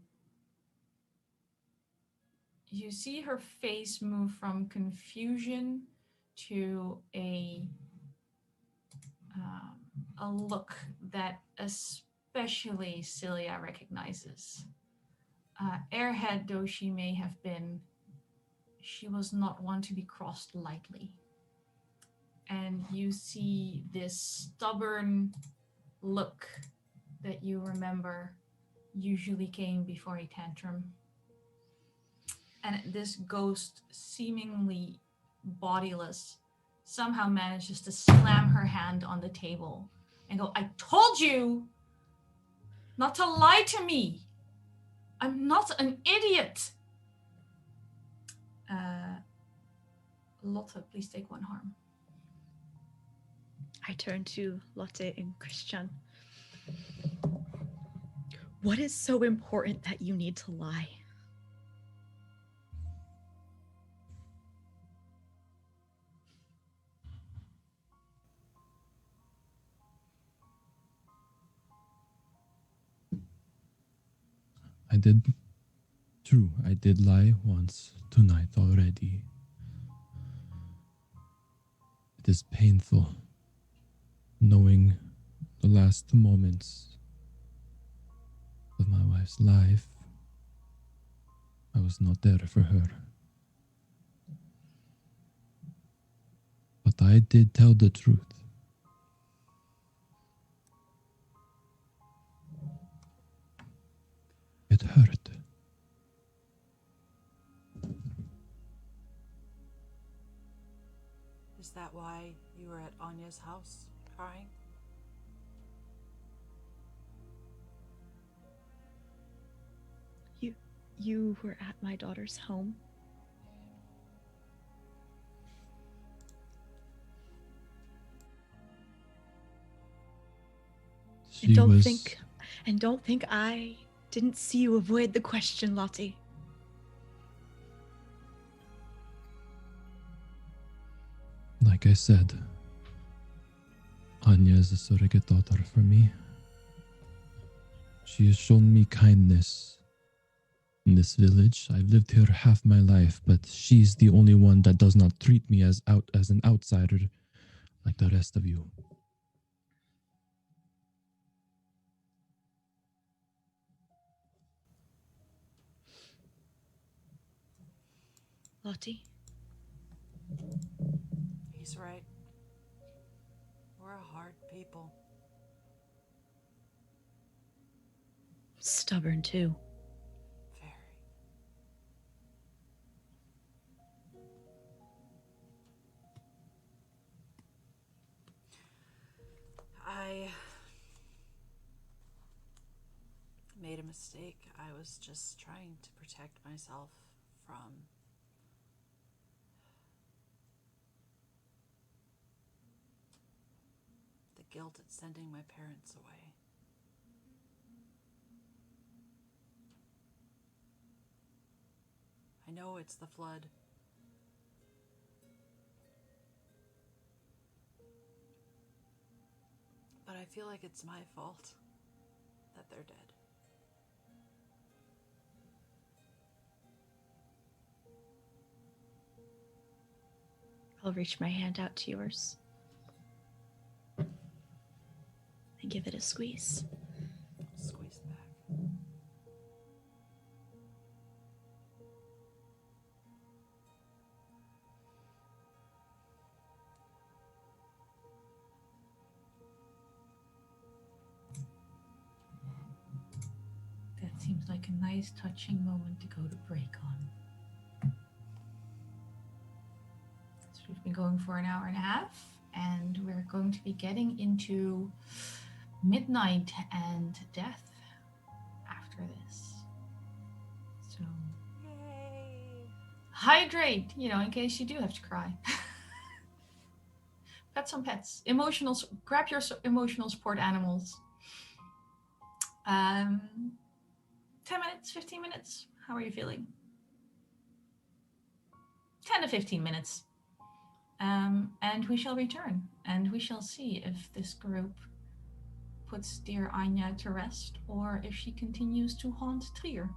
you see her face move from confusion to a look that especially Celia recognizes. Airhead though she may have been, she was not one to be crossed lightly. And you see this stubborn look that you remember usually came before a tantrum. And this ghost, seemingly bodiless, somehow manages to slam her hand on the table and go, I told you not to lie to me. I'm not an idiot. Lotte, please take 1 harm. I turn to Lotte and Christian. What is so important that you need to lie? I did lie once tonight already. It is painful knowing the last moments of my wife's life. I was not there for her. But I did tell the truth. It hurt. Is that why you were at Anya's house crying? You were at my daughter's home. And don't think I didn't see you avoid the question, Lottie. Like I said, Anya is a surrogate daughter for me. She has shown me kindness in this village. I've lived here half my life, but she's the only one that does not treat me as an outsider like the rest of you. Lottie? He's right. We're a hard people. Stubborn, too. Very. I made a mistake. I was just trying to protect myself from the guilt at sending my parents away. I know it's the flood. But I feel like it's my fault that they're dead. I'll reach my hand out to yours and give it a squeeze. Squeeze back. seems like a nice, touching moment to go to break on. So we've been going for an hour and a half, and we're going to be getting into midnight and death after this. So Yay. hydrate, in case you do have to cry. Pet some pets. Grab your emotional support animals. 10 minutes, 15 minutes. How are you feeling? 10 to 15 minutes. And we shall return, and we shall see if this group puts dear Anya to rest, or if she continues to haunt Trier.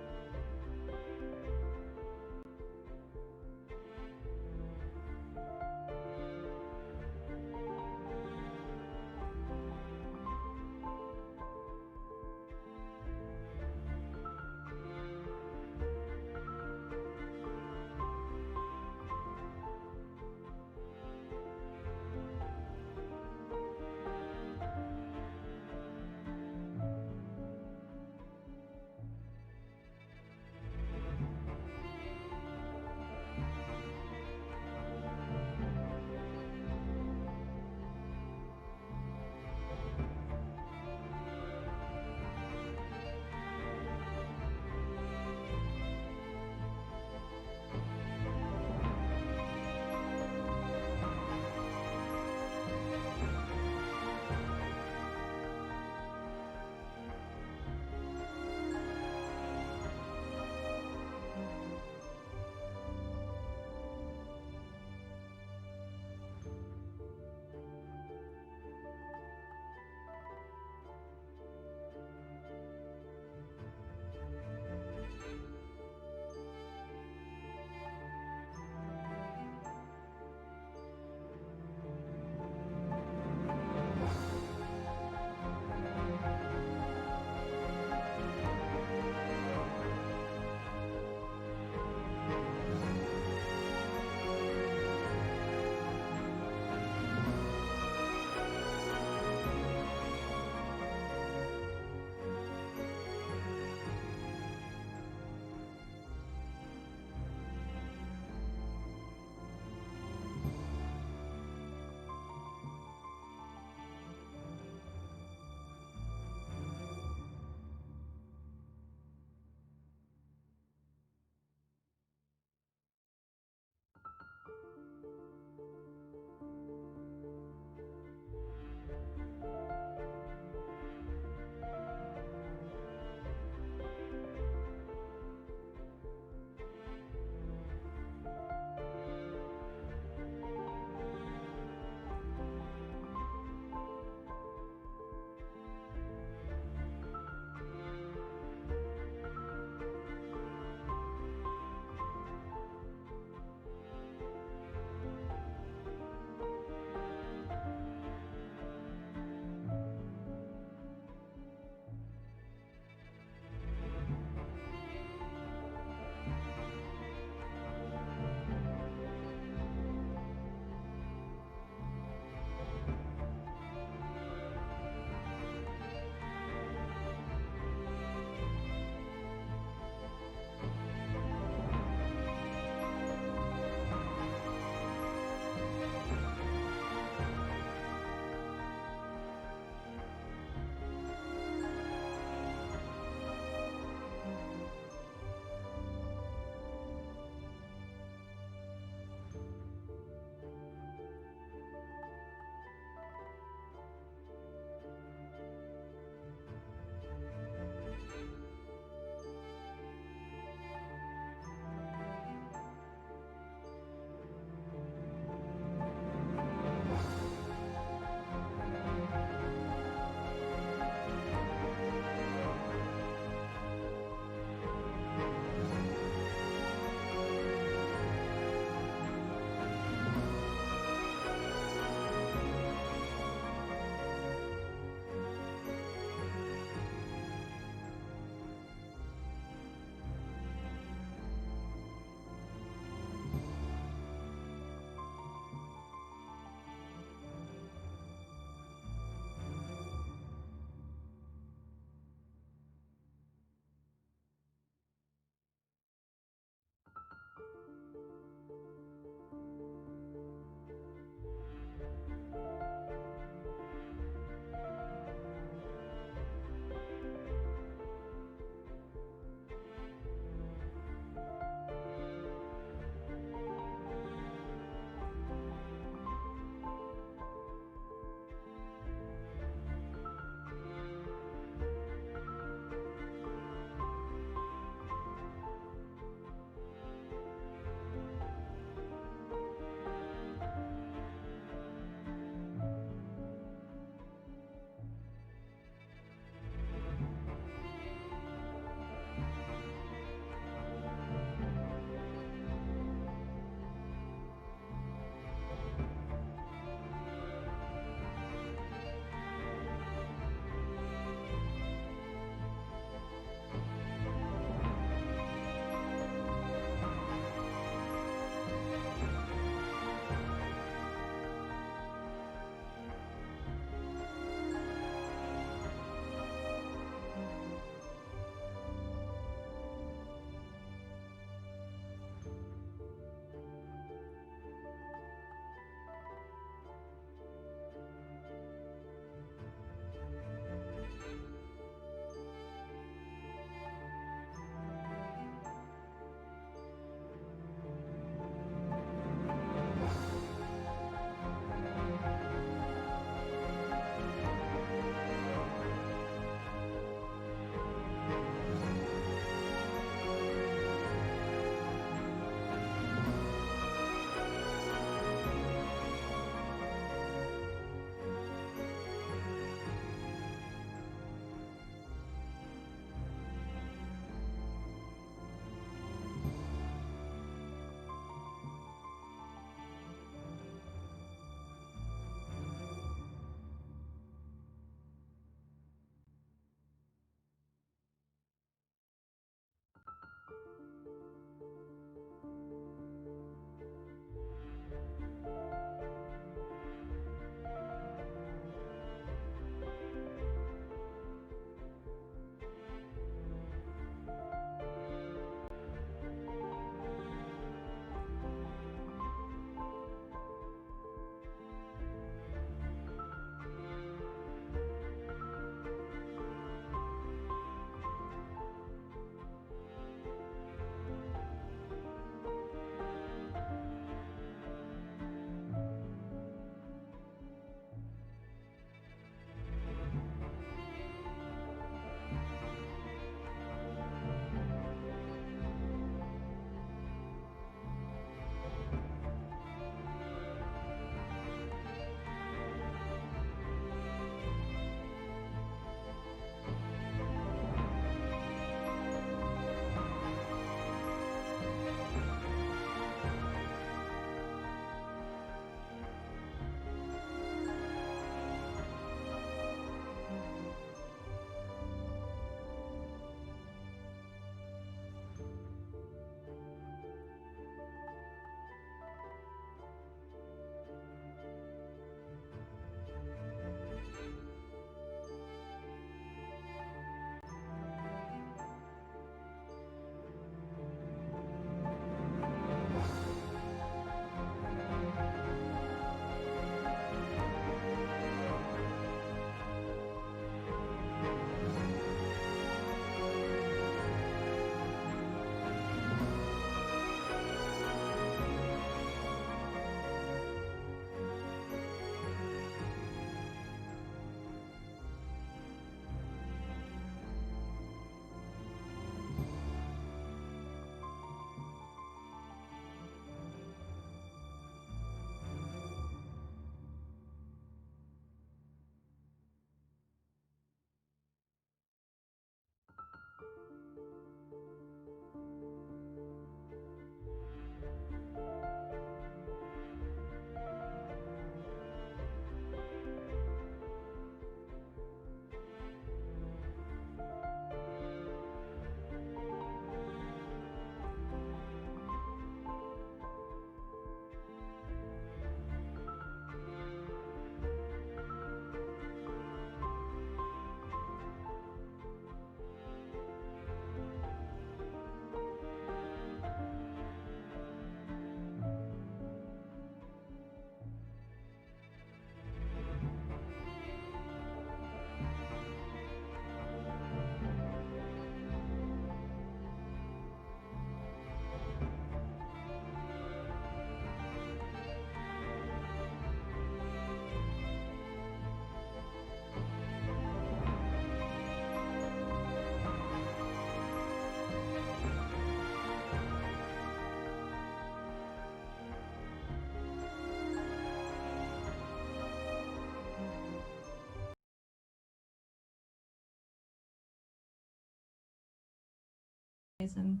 isn't.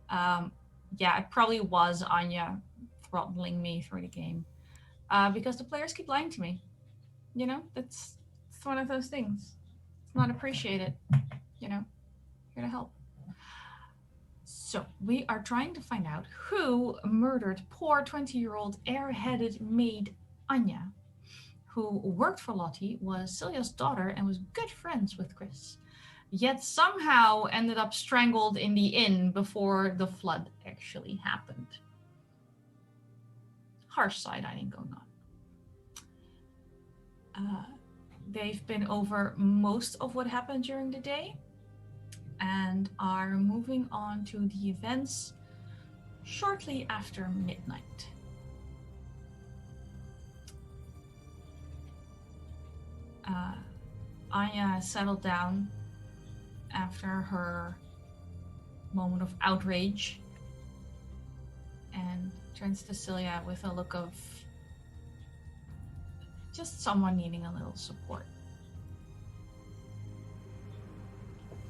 Yeah, it probably was Anya throttling me through the game. Because the players keep lying to me. You know, it's one of those things. It's not appreciated. You know, here to help. So, we are trying to find out who murdered poor 20-year-old airheaded maid Anya, who worked for Lottie, was Celia's daughter, and was good friends with Chris, yet somehow ended up strangled in the inn before the flood actually happened. Harsh side-eyeing going on. They've been over most of what happened during the day and are moving on to the events shortly after midnight. Anya settled down after her moment of outrage and turns to Celia with a look of just someone needing a little support.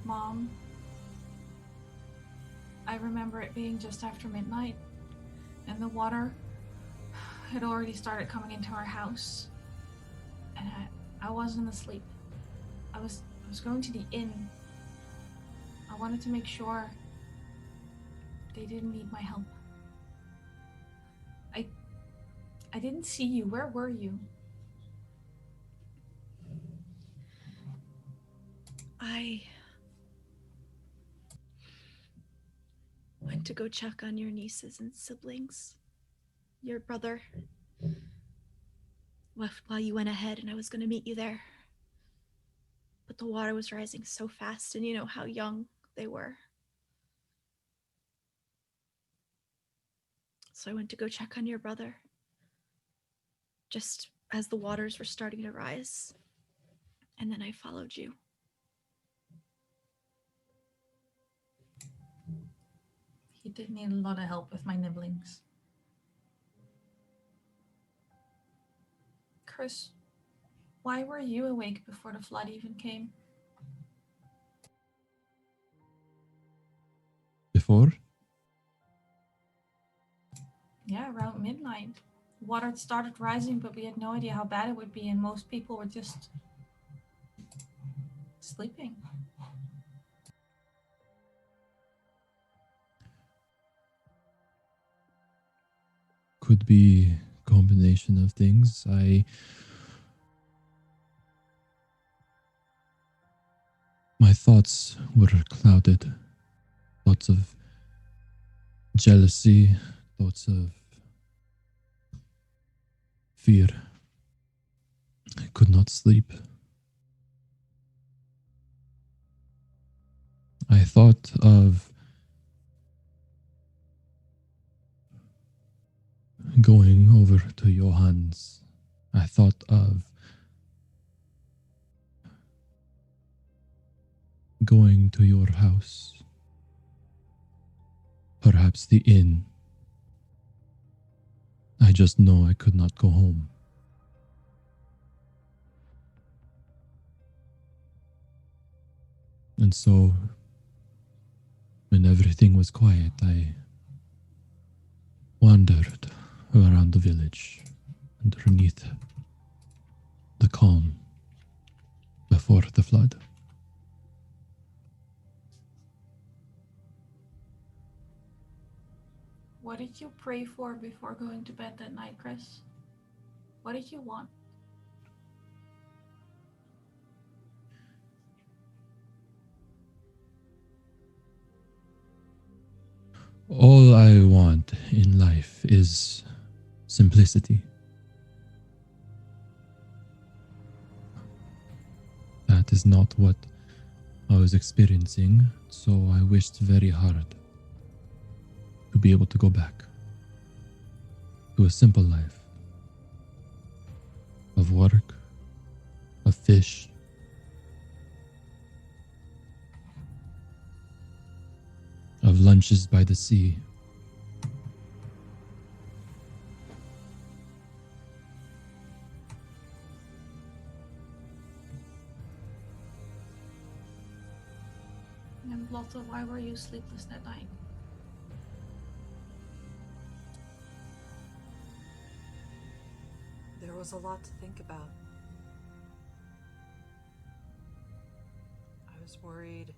Mom, I remember it being just after midnight, and the water had already started coming into our house, and I wasn't asleep. I was going to the inn. I wanted to make sure they didn't need my help. I didn't see you. Where were you? I went to go check on your nieces and siblings. Your brother left while you went ahead, and I was going to meet you there. But the water was rising so fast, and you know how young they were. So I went to go check on your brother, just as the waters were starting to rise. And then I followed you. He did need a lot of help with my nibblings. Chris, why were you awake before the flood even came? Before? Yeah, around midnight. Water had started rising, but we had no idea how bad it would be, and most people were just sleeping. Could be a combination of things. My thoughts were clouded. Thoughts of jealousy, thoughts of fear. I could not sleep. I thought of going over to Johan's. I thought of going to your house. Perhaps the inn. I just know I could not go home. And so, when everything was quiet, I wandered around the village underneath the calm before the flood. What did you pray for before going to bed that night, Chris? What did you want? All I want in life is simplicity. That is not what I was experiencing, so I wished very hard to be able to go back to a simple life of work, of fish, of lunches by the sea. And lots result of why were you sleepless that night? There was a lot to think about. I was worried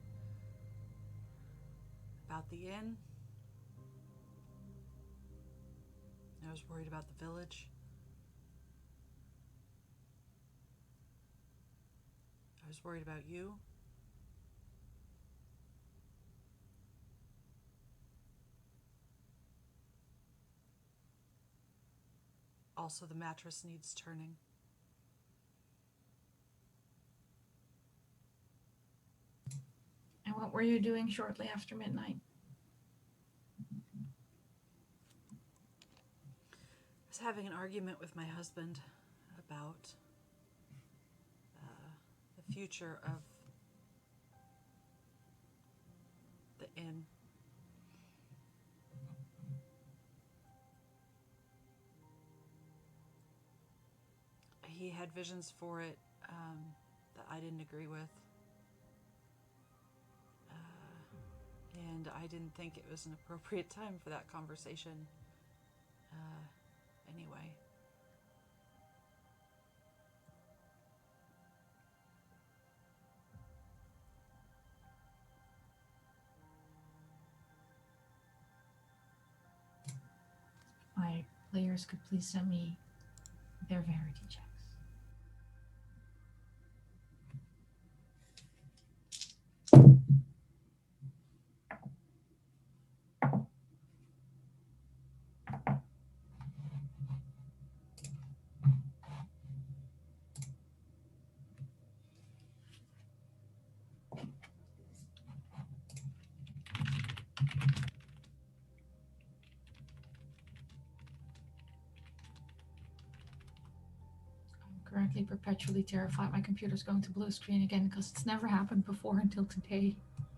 about the inn. I was worried about the village. I was worried about you. Also, the mattress needs turning. And what were you doing shortly after midnight? I was having an argument with my husband about the future of the inn. He had visions for it that I didn't agree with. And I didn't think it was an appropriate time for that conversation. Anyway. My players could please send me their verity checks. Currently perpetually terrified my computer's going to blue screen again because it's never happened before until today,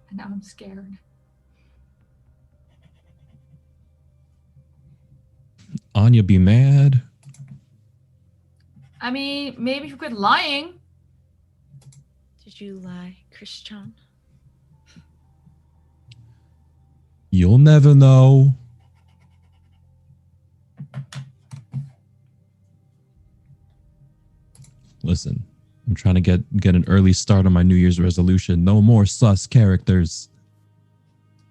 and now I'm scared. Anya be mad. I mean, maybe if you quit lying. Did you lie, Christian? You'll never know. Listen, I'm trying to get an early start on my New Year's resolution. No more sus characters.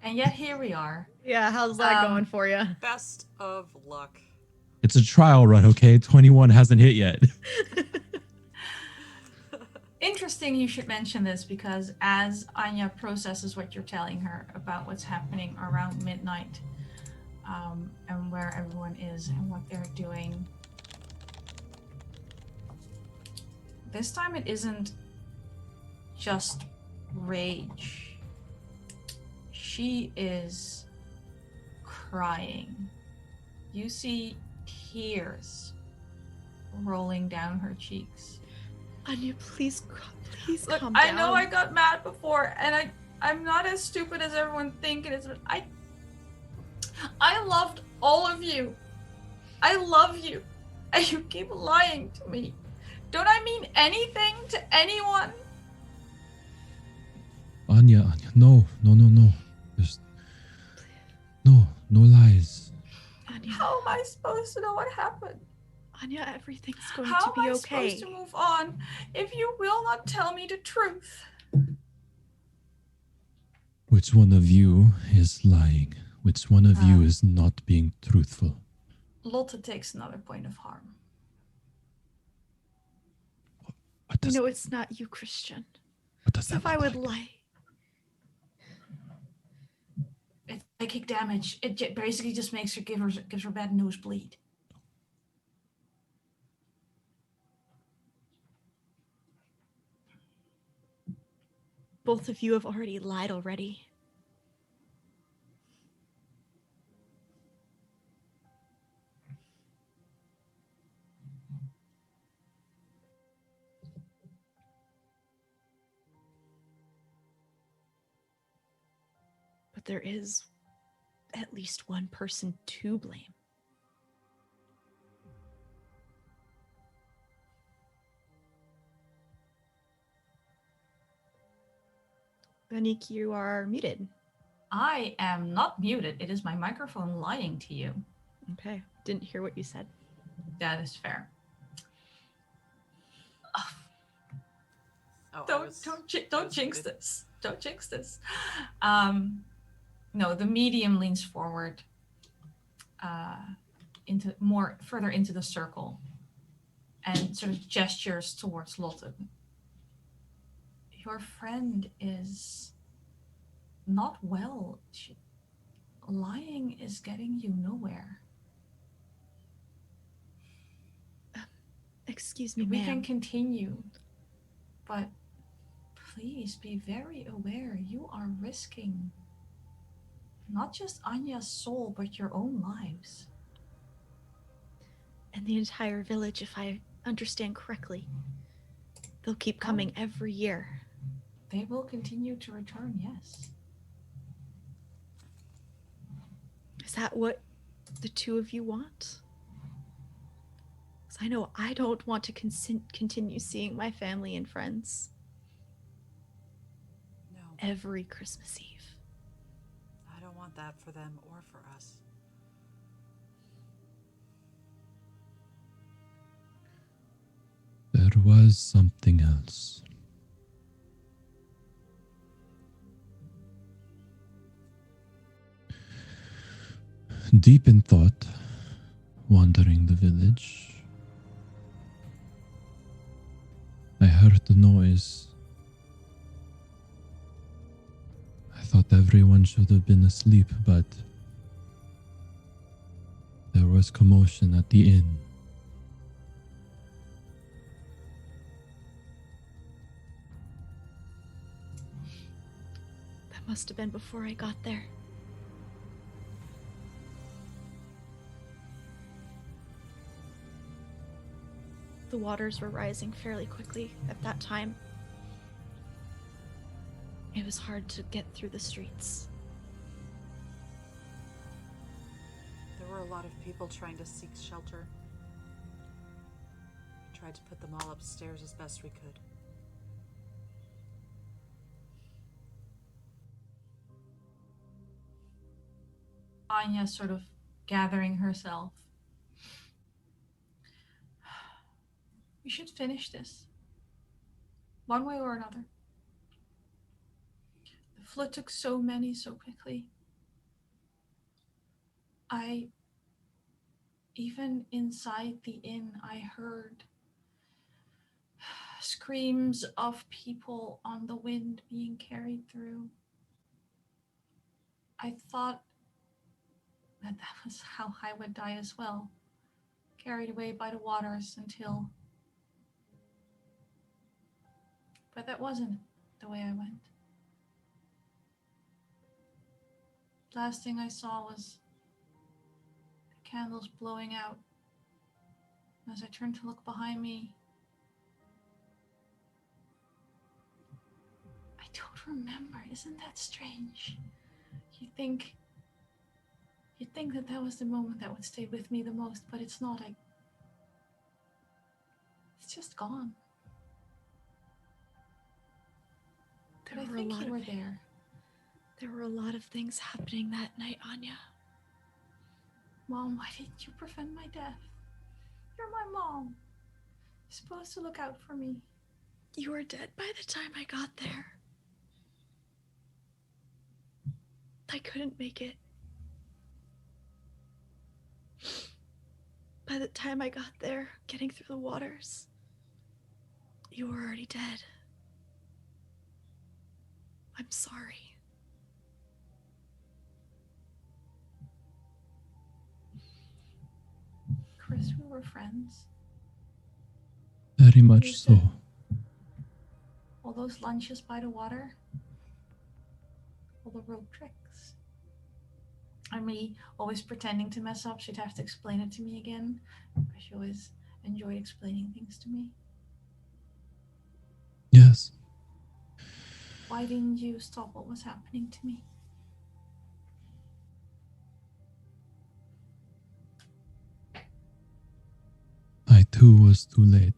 And yet here we are. Yeah, how's that going for you? Best of luck. It's a trial run, okay? 21 hasn't hit yet. Interesting you should mention this, because as Anya processes what you're telling her about what's happening around midnight, and where everyone is and what they're doing, this time it isn't just rage. She is crying. You see tears rolling down her cheeks. Anya, please Look, calm down. I know I got mad before, and I'm not as stupid as everyone thinks it is, but I loved all of you. I love you, and you keep lying to me. Don't I mean anything to anyone? Anya, no. There's no lies. Anya, How am I supposed to know what happened? Anya, everything's going How to be am I okay. supposed to move on if you will not tell me the truth? Which one of you is lying? Which one of you is not being truthful? Lotte takes another point of harm. What does, No, it's not you, Christian. what does that If I look would like? lie. It's psychic damage. It basically just makes her gives her bad nosebleed. Both of you have already lied already. But there is at least one person to blame. Anniek, you are muted. I am not muted. It is my microphone lying to you. Okay. Didn't hear what you said. That is fair. Oh, Don't jinx this. Don't jinx this. No, the medium leans forward, further into the circle, and sort of gestures towards Lotte. Your friend is not well. Lying is getting you nowhere. Excuse me, We ma'am. can continue, but please be very aware. You are risking not just Anya's soul, but your own lives. And the entire village, if I understand correctly. They'll keep coming every year. They will continue to return, yes. Is that what the two of you want? Because I know I don't want to continue seeing my family and friends. No. Every Christmas Eve. I don't want that for them or for us. There was something else. Deep in thought, wandering the village, I heard the noise. I thought everyone should have been asleep, but there was commotion at the inn. That must have been before I got there. The waters were rising fairly quickly at that time. It was hard to get through the streets. There were a lot of people trying to seek shelter. We tried to put them all upstairs as best we could. Anya sort of gathering herself. We should finish this. One way or another. The flood took so many so quickly. Even inside the inn, I heard screams of people on the wind being carried through. I thought that was how I would die as well. Carried away by the waters until... But that wasn't the way I went. Last thing I saw was the candles blowing out. As I turned to look behind me, I don't remember. Isn't that strange? You'd think that was the moment that would stay with me the most, but it's not. It's just gone. But I think you were there. There were a lot of things happening that night, Anya. Mom, why didn't you prevent my death? You're my mom. You're supposed to look out for me. You were dead by the time I got there. I couldn't make it. By the time I got there, getting through the waters, you were already dead. I'm sorry. Chris, we were friends. Very much so. All those lunches by the water. All the rope tricks. And me always pretending to mess up. She'd have to explain it to me again. Because she always enjoyed explaining things to me. Yes. Why didn't you stop what was happening to me? I too was too late.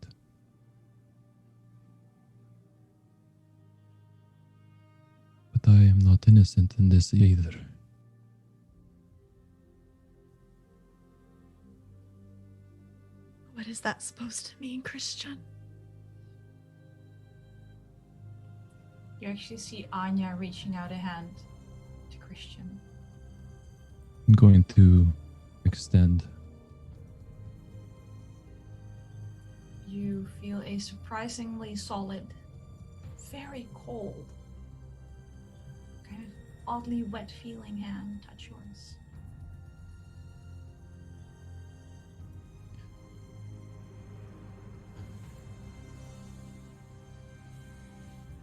But I am not an innocent in this either. What is that supposed to mean, Christian? You actually see Anya reaching out a hand to Christian. I'm going to extend. You feel a surprisingly solid, very cold, kind of oddly wet feeling hand touch yours.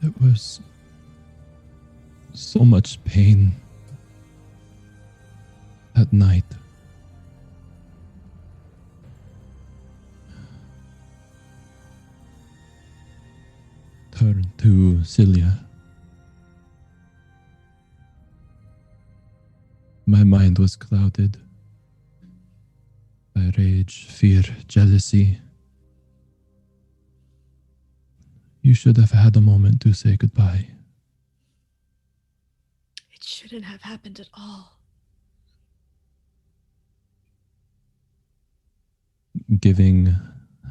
It was so much pain that night. Turn to Celia. My mind was clouded by rage, fear, jealousy. You should have had a moment to say goodbye. It shouldn't have happened at all. Giving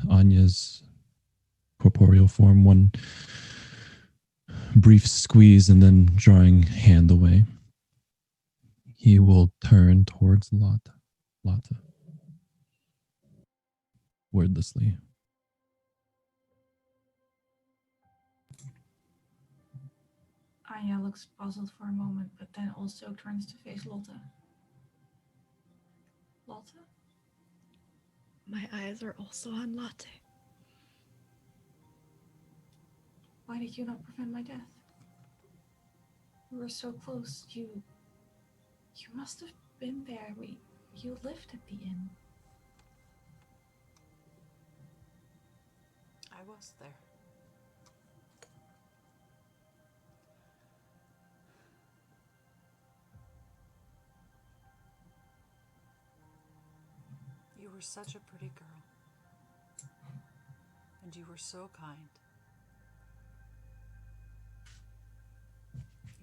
Anya's corporeal form one brief squeeze and then drawing hand away, he will turn towards Lotta. Wordlessly. Anya looks puzzled for a moment, but then also turns to face Lotta. Lotta? My eyes are also on Latte. Why did you not prevent my death? We were so close. You must have been there. You lived at the inn. I was there. You were such a pretty girl. And you were so kind.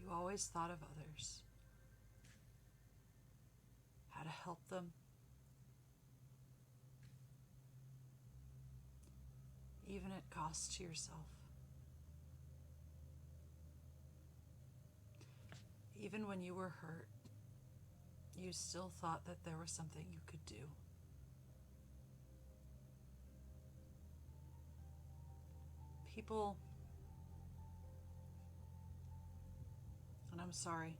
You always thought of others. How to help them. Even at cost to yourself. Even when you were hurt, you still thought that there was something you could do. People, and I'm sorry,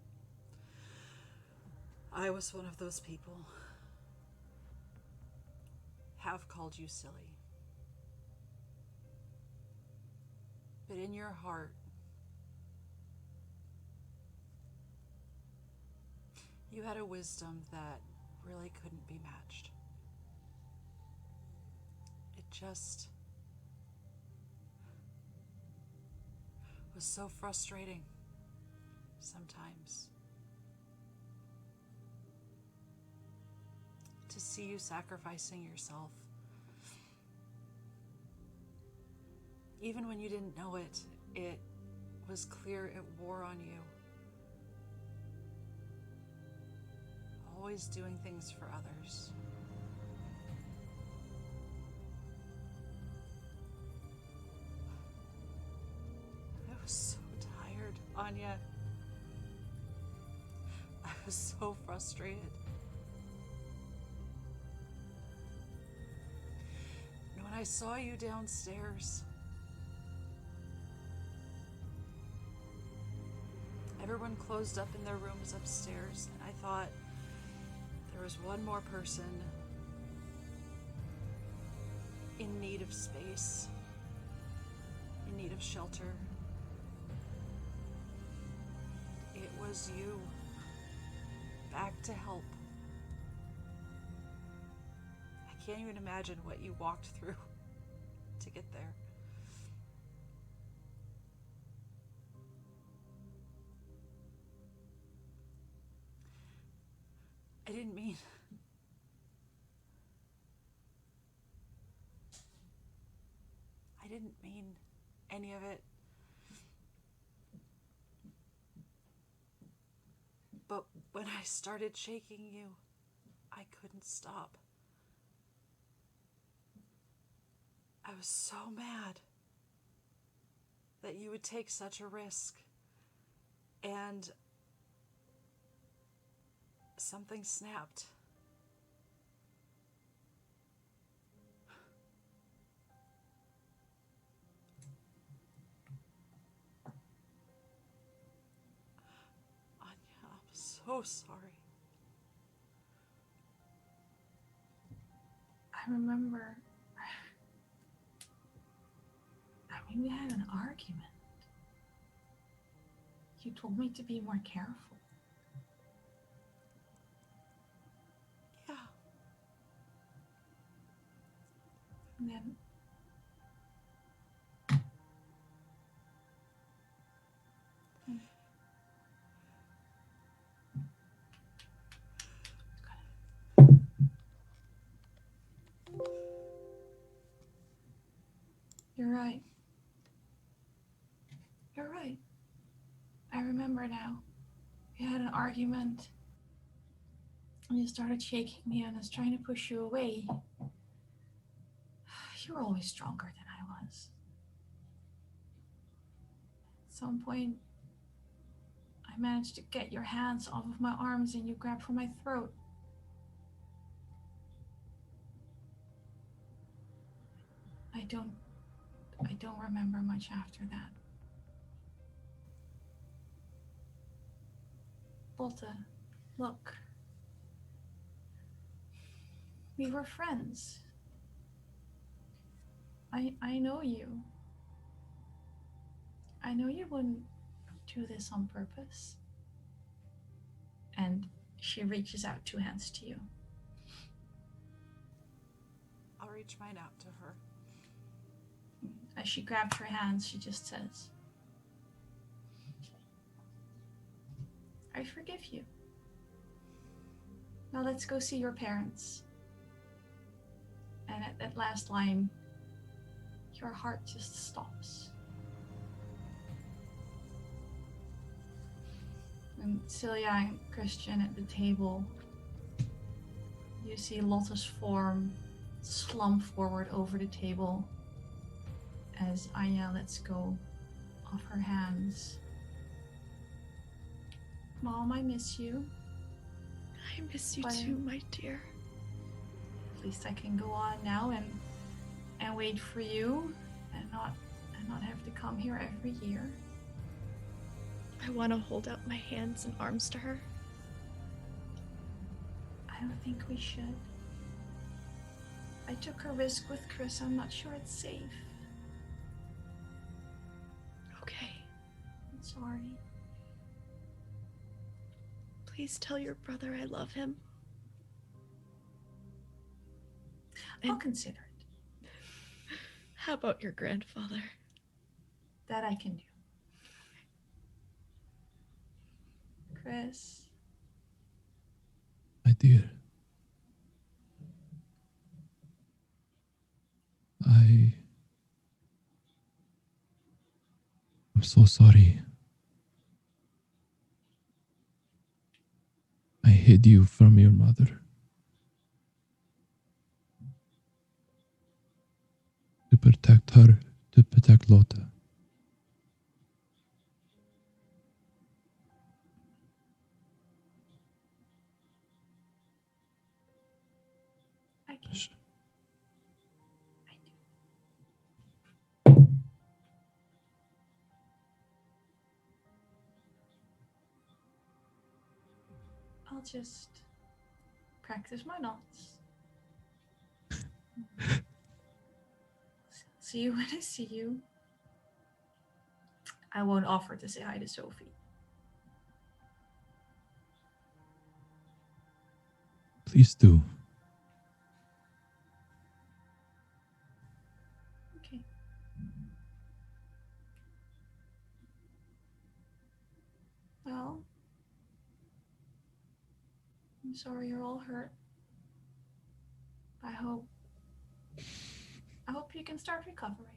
I was one of those people, have called you silly. But in your heart, you had a wisdom that really couldn't be matched. It just was so frustrating sometimes to see you sacrificing yourself. Even when you didn't know it, it was clear it wore on you. Always doing things for others. I was so tired, Anya. I was so frustrated. And when I saw you downstairs, everyone closed up in their rooms upstairs, and I thought there was one more person in need of space, in need of shelter. It was you, back to help. I can't even imagine what you walked through to get there. I didn't mean any of it. But when I started shaking you, I couldn't stop. I was so mad that you would take such a risk. And something snapped. Anya, I'm so sorry. I remember. We had an argument. You told me to be more careful. Yeah. And then you're right. You're right. I remember now. We had an argument. And you started shaking me and I was trying to push you away. You were always stronger than I was. At some point, I managed to get your hands off of my arms and you grabbed for my throat. I don't remember much after that. Lotta, look. We were friends. I know you. I know you wouldn't do this on purpose. And she reaches out 2 hands to you. I'll reach mine out to her. As she grabs her hands, she just says, I forgive you. Now let's go see your parents. And at that last line, your heart just stops. And Celia and Christian at the table, you see Lotta's form slump forward over the table as Anya lets go of her hands. Mom, I miss you. I miss you But too, my dear. At least I can go on now and wait for you and not have to come here every year. I want to hold out my hands and arms to her. I don't think we should. I took a risk with Chris. I'm not sure it's safe. Okay. I'm sorry. Please tell your brother I love him. I'll consider it. How about your grandfather? That I can do. Chris. My dear, I'm so sorry. I hid you from your mother. To protect her, to protect Lotta. I can. I do. I'll just practice my knots. See you when I see you. I won't offer to say hi to Sophie. Please do. Okay. Well, I'm sorry you're all hurt. I hope you can start recovering.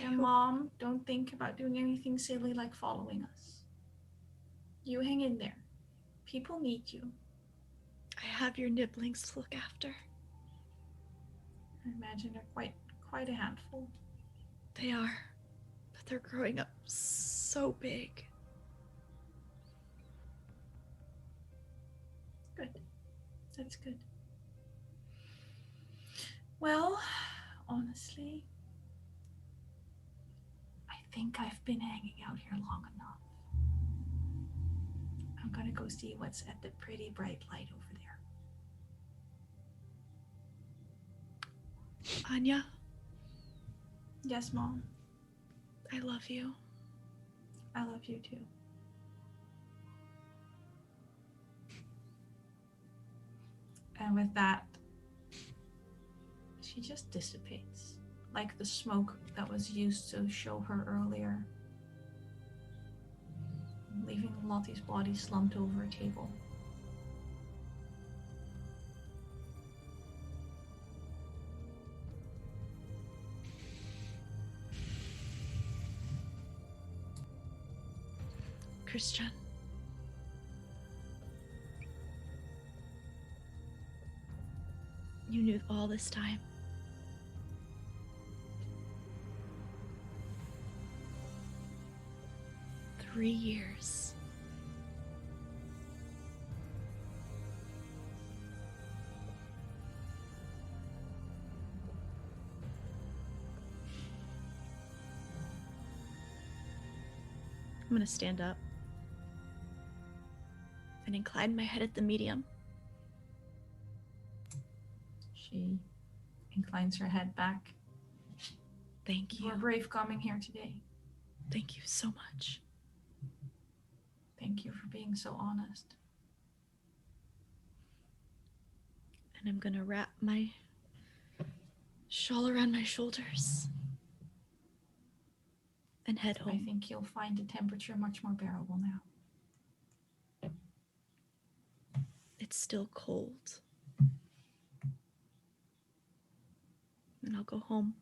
And Mom, don't think about doing anything silly like following us. You hang in there. People need you. I have your nibblings to look after. I imagine they're quite a handful. They are, but they're growing up so big. Good. That's good. Well, honestly, I think I've been hanging out here long enough. I'm gonna go see what's at the pretty bright light over there. Anya, Yes, Mom. I love you. I love you too. And with that, she just dissipates, like the smoke that was used to show her earlier, leaving Lottie's body slumped over a table. Christian. You knew all this time. Three years. I'm gonna stand up and incline my head at the medium. She inclines her head back. Thank You you. were brave coming here today. Thank you so much. Thank you for being so honest. And I'm gonna wrap my shawl around my shoulders and head I home. think you'll find the temperature much more bearable now. It's still cold. And I'll go home.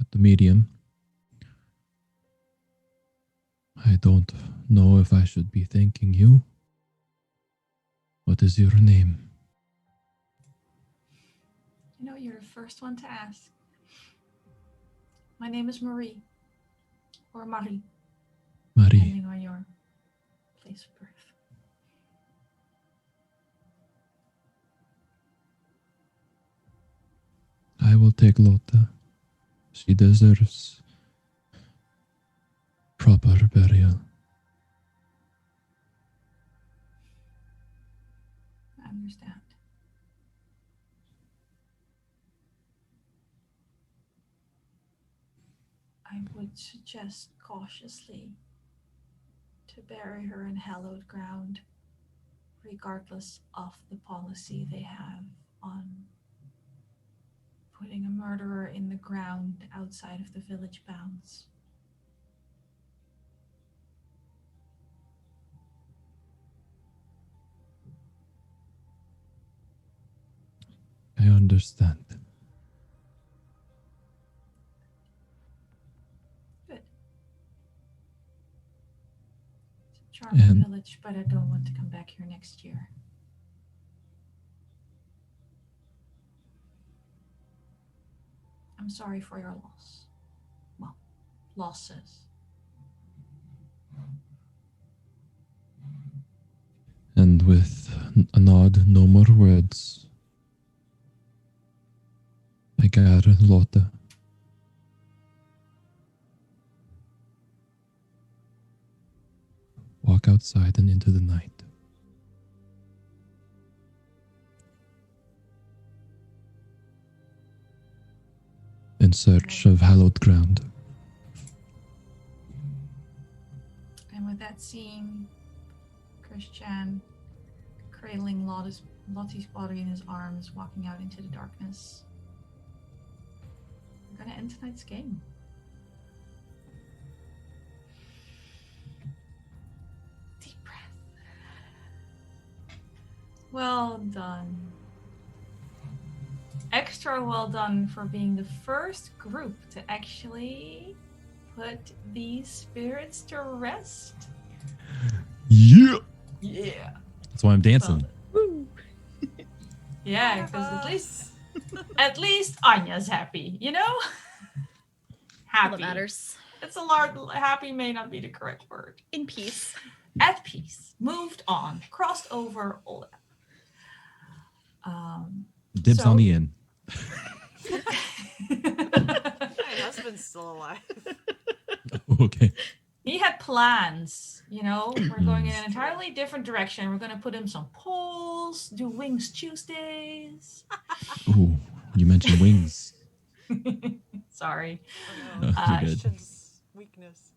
At the medium, I don't know if I should be thanking you. What is your name? You know, you're the first one to ask. My name is Marie. Or Marie, Marie. depending on your place of birth. I will take Lotta. She deserves proper burial. I understand. I would suggest cautiously to bury her in hallowed ground, regardless of the policy they have on putting a murderer in the ground outside of the village bounds. I understand. Good. It's a charming And- village, but I don't want to come back here next year. I'm sorry for your loss. Well, losses. And with a nod, no more words, I gather Lotta. Walk outside and into the night. In search of hallowed ground. And with that scene, Christian cradling Lottie's body in his arms, walking out into the darkness. We're gonna end tonight's game. Deep breath. Well done. Extra well done for being the first group to actually put these spirits to rest. Yeah. Yeah. That's why I'm dancing. Woo. Yeah, because at least Anya's happy, you know? All Happy. that matters. It's a large happy may not be the correct word. In peace. At peace. Moved on. Crossed over all that. Dibs on the inn. My husband's still alive. Okay. He had plans, you know. We're going in an entirely different direction. We're going to put him some polls, do Wings Tuesdays. Ooh, you mentioned wings. Sorry. Oh, no. You're good. Christian's weakness.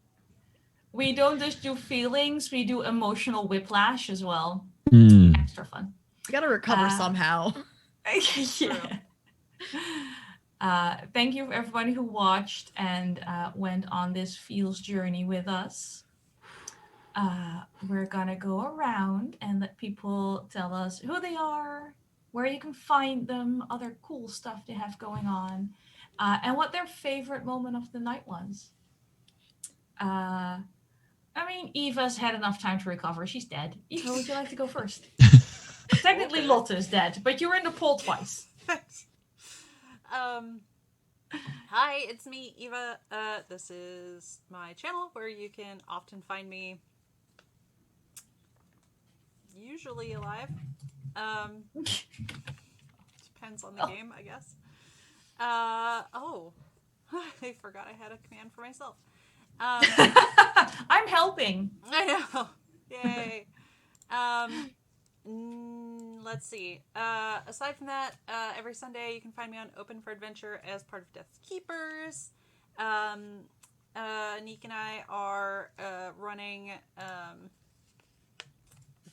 We don't just do feelings, we do emotional whiplash as well. Mm. Extra fun. We gotta recover somehow. Yeah. Thank you for everybody who watched and went on this feels journey with us. We're gonna go around and let people tell us who they are, where you can find them, other cool stuff they have going on, and what their favorite moment of the night was. I mean, Eva's had enough time to recover. She's dead. Eva, would you like to go first? Technically, Okay. Lotte is dead, but you were in the poll twice. Hi, it's me, Eva. This is my channel where you can often find me usually alive. Depends on the game, I guess. Oh, I forgot I had a command for myself. I'm helping. I know. Yay. Let's see. Aside from that, every Sunday you can find me on Open for Adventure as part of Death's Keepers. Anniek and I are running a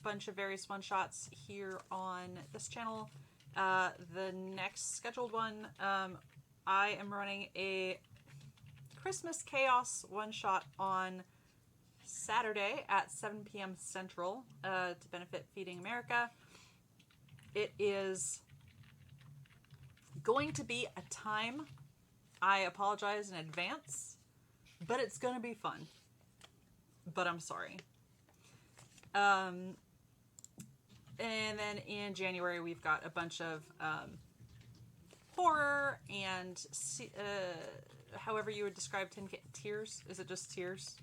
bunch of various one-shots here on this channel. The next scheduled one, I am running a Christmas Chaos one-shot on Saturday at 7 p.m. Central to benefit Feeding America. It is going to be a time. I apologize in advance, but it's going to be fun. But I'm sorry. And then in January, we've got a bunch of horror and however you would describe tears. Is it just tears?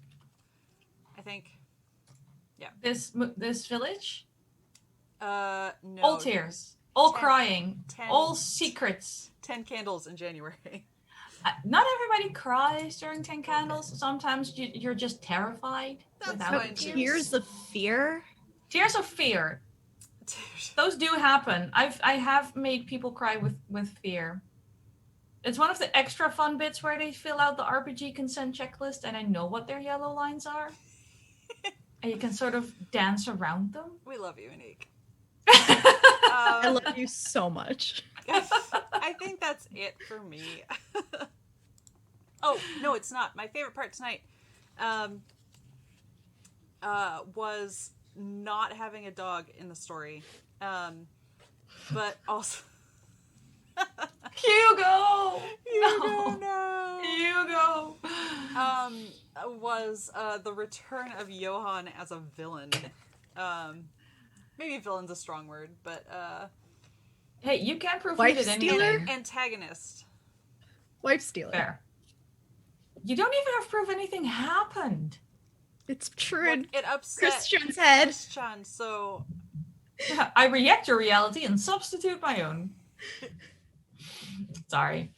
I think. Yeah. This village? No. All tears. All 10 crying. 10 all secrets. 10 candles in January. Not everybody cries during 10 candles. Sometimes you're just terrified. That's without fine, tears. Tears of fear. Tears of fear. Tears. Those do happen. I have made people cry with fear. It's one of the extra fun bits where they fill out the RPG consent checklist and I know what their yellow lines are. And you can sort of dance around them. We love you, Anniek. I love you so much. I think that's it for me. Oh, no, it's not. My favorite part tonight was not having a dog in the story. But also... Hugo! No. Hugo! Was the return of Johan as a villain. Maybe villain's a strong word, but Hey, you can't prove Wife he did stealer? anything. antagonist. Wife stealer. Fair. You don't even have proof anything happened. It's true. Well, it upset Christian's head. Christian, so I reject your reality and substitute my own. Sorry.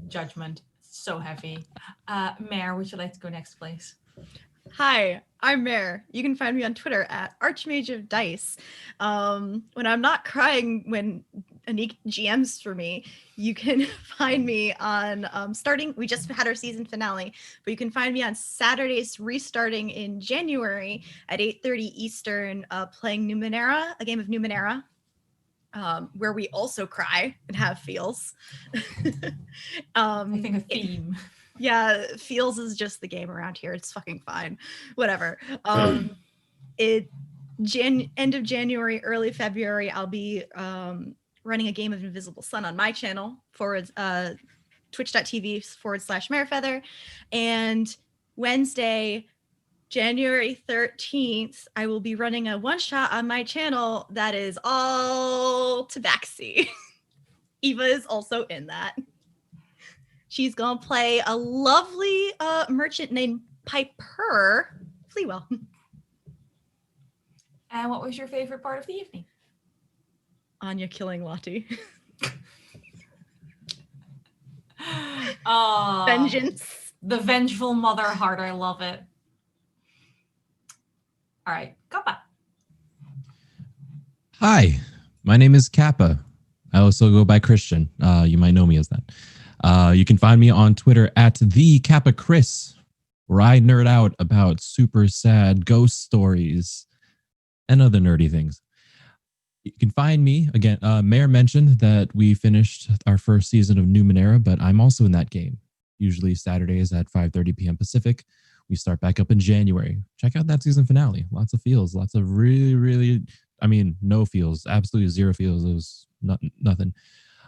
Judgment. So heavy. Mare, would you like to go next, please? Hi, I'm Mare. You can find me on Twitter at Archmage of Dice. When I'm not crying when Anniek GMs for me, you can find me on we just had our season finale, but you can find me on Saturdays restarting in January at 8:30 Eastern, playing Numenera, a game of Numenera, where we also cry and have feels. I think a theme. Yeah, feels is just the game around here. It's fucking fine. Whatever. end of January, early February, I'll be running a game of Invisible Sun on my channel twitch.tv/Merefeather. And Wednesday, January 13th, I will be running a one-shot on my channel that is all Tabaxi. Eva is also in that. She's going to play a lovely merchant named Piper Fleewell. And what was your favorite part of the evening? Anya killing Lottie. Vengeance. The vengeful mother heart. I love it. All right, Kappa. Hi, my name is Kappa. I also go by Christian. You might know me as that. You can find me on Twitter at @TheKappaChris, where I nerd out about super sad ghost stories and other nerdy things. You can find me, again, Mayor mentioned that we finished our first season of Numenera, but I'm also in that game, usually Saturdays at 5:30 p.m. Pacific. We start back up in January. Check out that season finale. Lots of feels, lots of really, no feels, absolutely zero feels. It was nothing.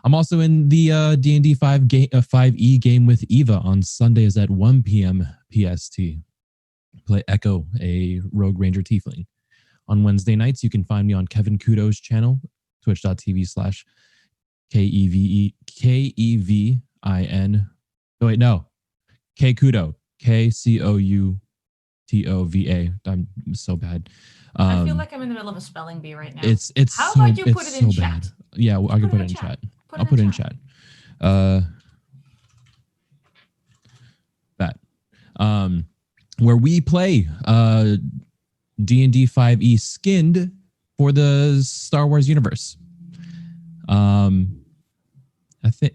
I'm also in the D&D 5e game with Eva on Sundays at 1 p.m. PST. Play Echo, a Rogue Ranger Tiefling. On Wednesday nights, you can find me on Kevin Kudo's channel, twitch.tv/KEVIN. Oh, wait, no. K Kudo. KCOUTOVA. I'm so bad. I feel like I'm in the middle of a spelling bee right now. It's How so, about you put it in so chat? Bad. Yeah, well, I can put it in chat. I'll put it in chat. That. Where we play D&D 5e skinned for the Star Wars universe.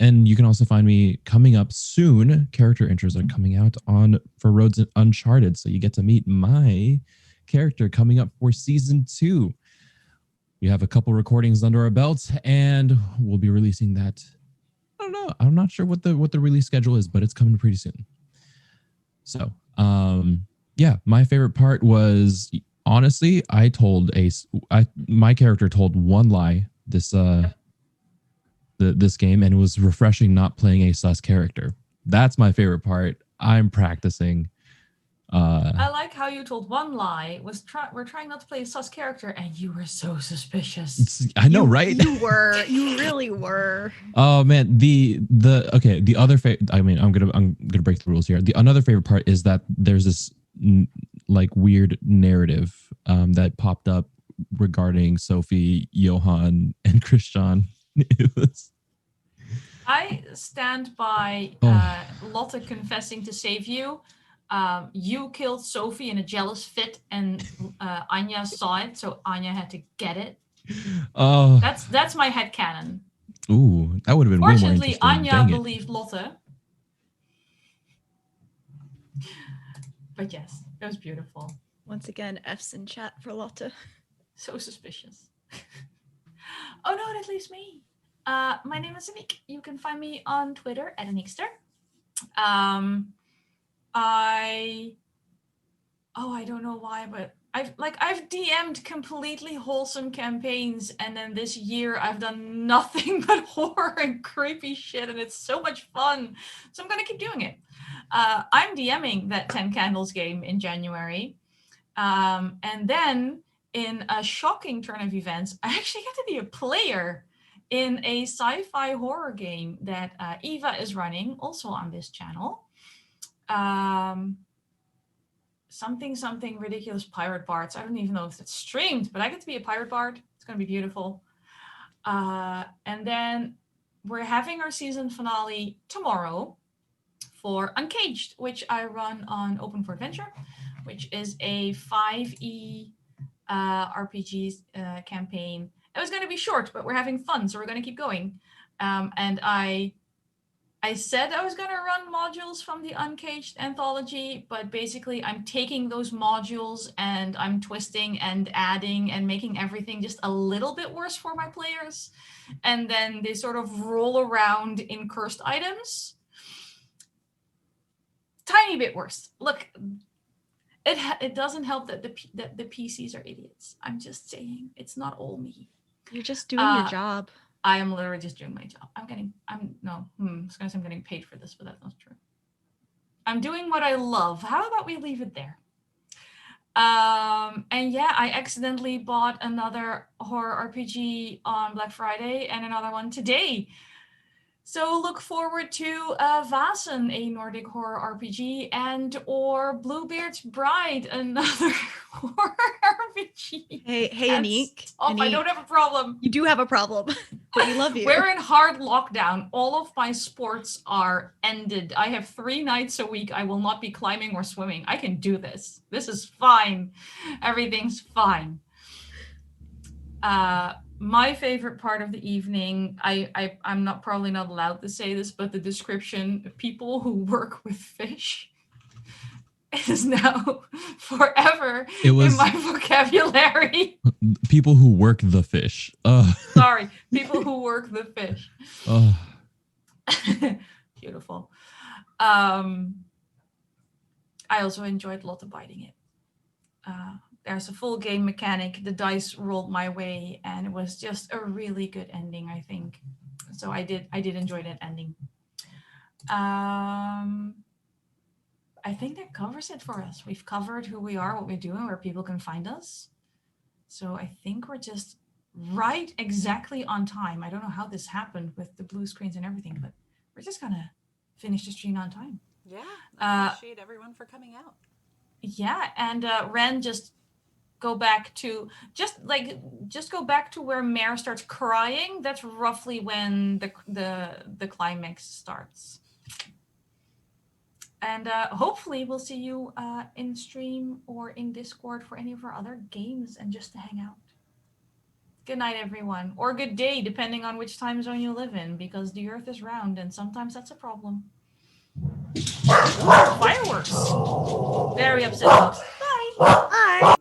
And you can also find me coming up soon. Character intros are coming out for Roads Uncharted, so you get to meet my character coming up for season 2. We have a couple recordings under our belts, and we'll be releasing that. I don't know. I'm not sure what the release schedule is, but it's coming pretty soon. So, yeah, my favorite part was, honestly, my character told one lie this game, and it was refreshing not playing a sus character. That's my favorite part. I'm practicing. I like how you told one lie. We're trying not to play a sus character, and you were so suspicious. I know, right? You were. You really were. Oh man, the other I'm gonna break the rules here. Another favorite part is that there's this like weird narrative that popped up regarding Sophie, Johan, and Christian. It was. I stand by Lotte confessing to save you. You killed Sophie in a jealous fit, and Anya saw it, so Anya had to get it. Oh, that's my headcanon. Ooh, that would have been way more interesting. Fortunately, Anya believed Lotte. But yes, it was beautiful. Once again, F's in chat for Lotte. So suspicious. Oh no, that leaves me. My name is Anniek. You can find me on Twitter at Anniekster. I don't know why, but I've DM'd completely wholesome campaigns, and then this year I've done nothing but horror and creepy shit, and it's so much fun. So I'm gonna keep doing it. I'm DMing that 10 Candles game in January. And then in a shocking turn of events, I actually get to be a player in a sci-fi horror game that Eva is running, also on this channel. Something ridiculous pirate bards. I don't even know if it's streamed, but I get to be a pirate bard. It's going to be beautiful. And then we're having our season finale tomorrow for Uncaged, which I run on Open for Adventure, which is a 5e RPG campaign. It was going to be short, but we're having fun, so we're going to keep going. And I said I was going to run modules from the Uncaged anthology, but basically I'm taking those modules and I'm twisting and adding and making everything just a little bit worse for my players. And then they sort of roll around in cursed items. Tiny bit worse. Look, It doesn't help that the PCs are idiots. I'm just saying, it's not all me. You're just doing your job. I am literally just doing my job. I was gonna say I'm getting paid for this, but that's not true. I'm doing what I love. How about we leave it there? And yeah, I accidentally bought another horror RPG on Black Friday and another one today. So look forward to Vasen, a Nordic horror RPG, and or Bluebeard's Bride, another horror RPG. Hey, Anniek. I don't have a problem. You do have a problem, but we love you. We're in hard lockdown. All of my sports are ended. I have 3 nights a week. I will not be climbing or swimming. I can do this. This is fine. Everything's fine. My favorite part of the evening, I'm probably not allowed to say this, but the description, people who work with fish, is now forever in my vocabulary. People who work the fish. Sorry, people who work the fish. Beautiful. I also enjoyed a lot of biting it. There's a full game mechanic. The dice rolled my way, and it was just a really good ending, I think. So I did enjoy that ending. I think that covers it for us. We've covered who we are, what we're doing, where people can find us. So I think we're just right exactly on time. I don't know how this happened with the blue screens and everything, but we're just gonna finish the stream on time. Yeah, I appreciate everyone for coming out. Yeah, and Wren, just go back to where Mare starts crying. That's roughly when the climax starts. And hopefully we'll see you in stream or in Discord for any of our other games and just to hang out. Good night, everyone, or good day, depending on which time zone you live in, because the Earth is round and sometimes that's a problem. Fireworks. Very upset. Bye. Bye.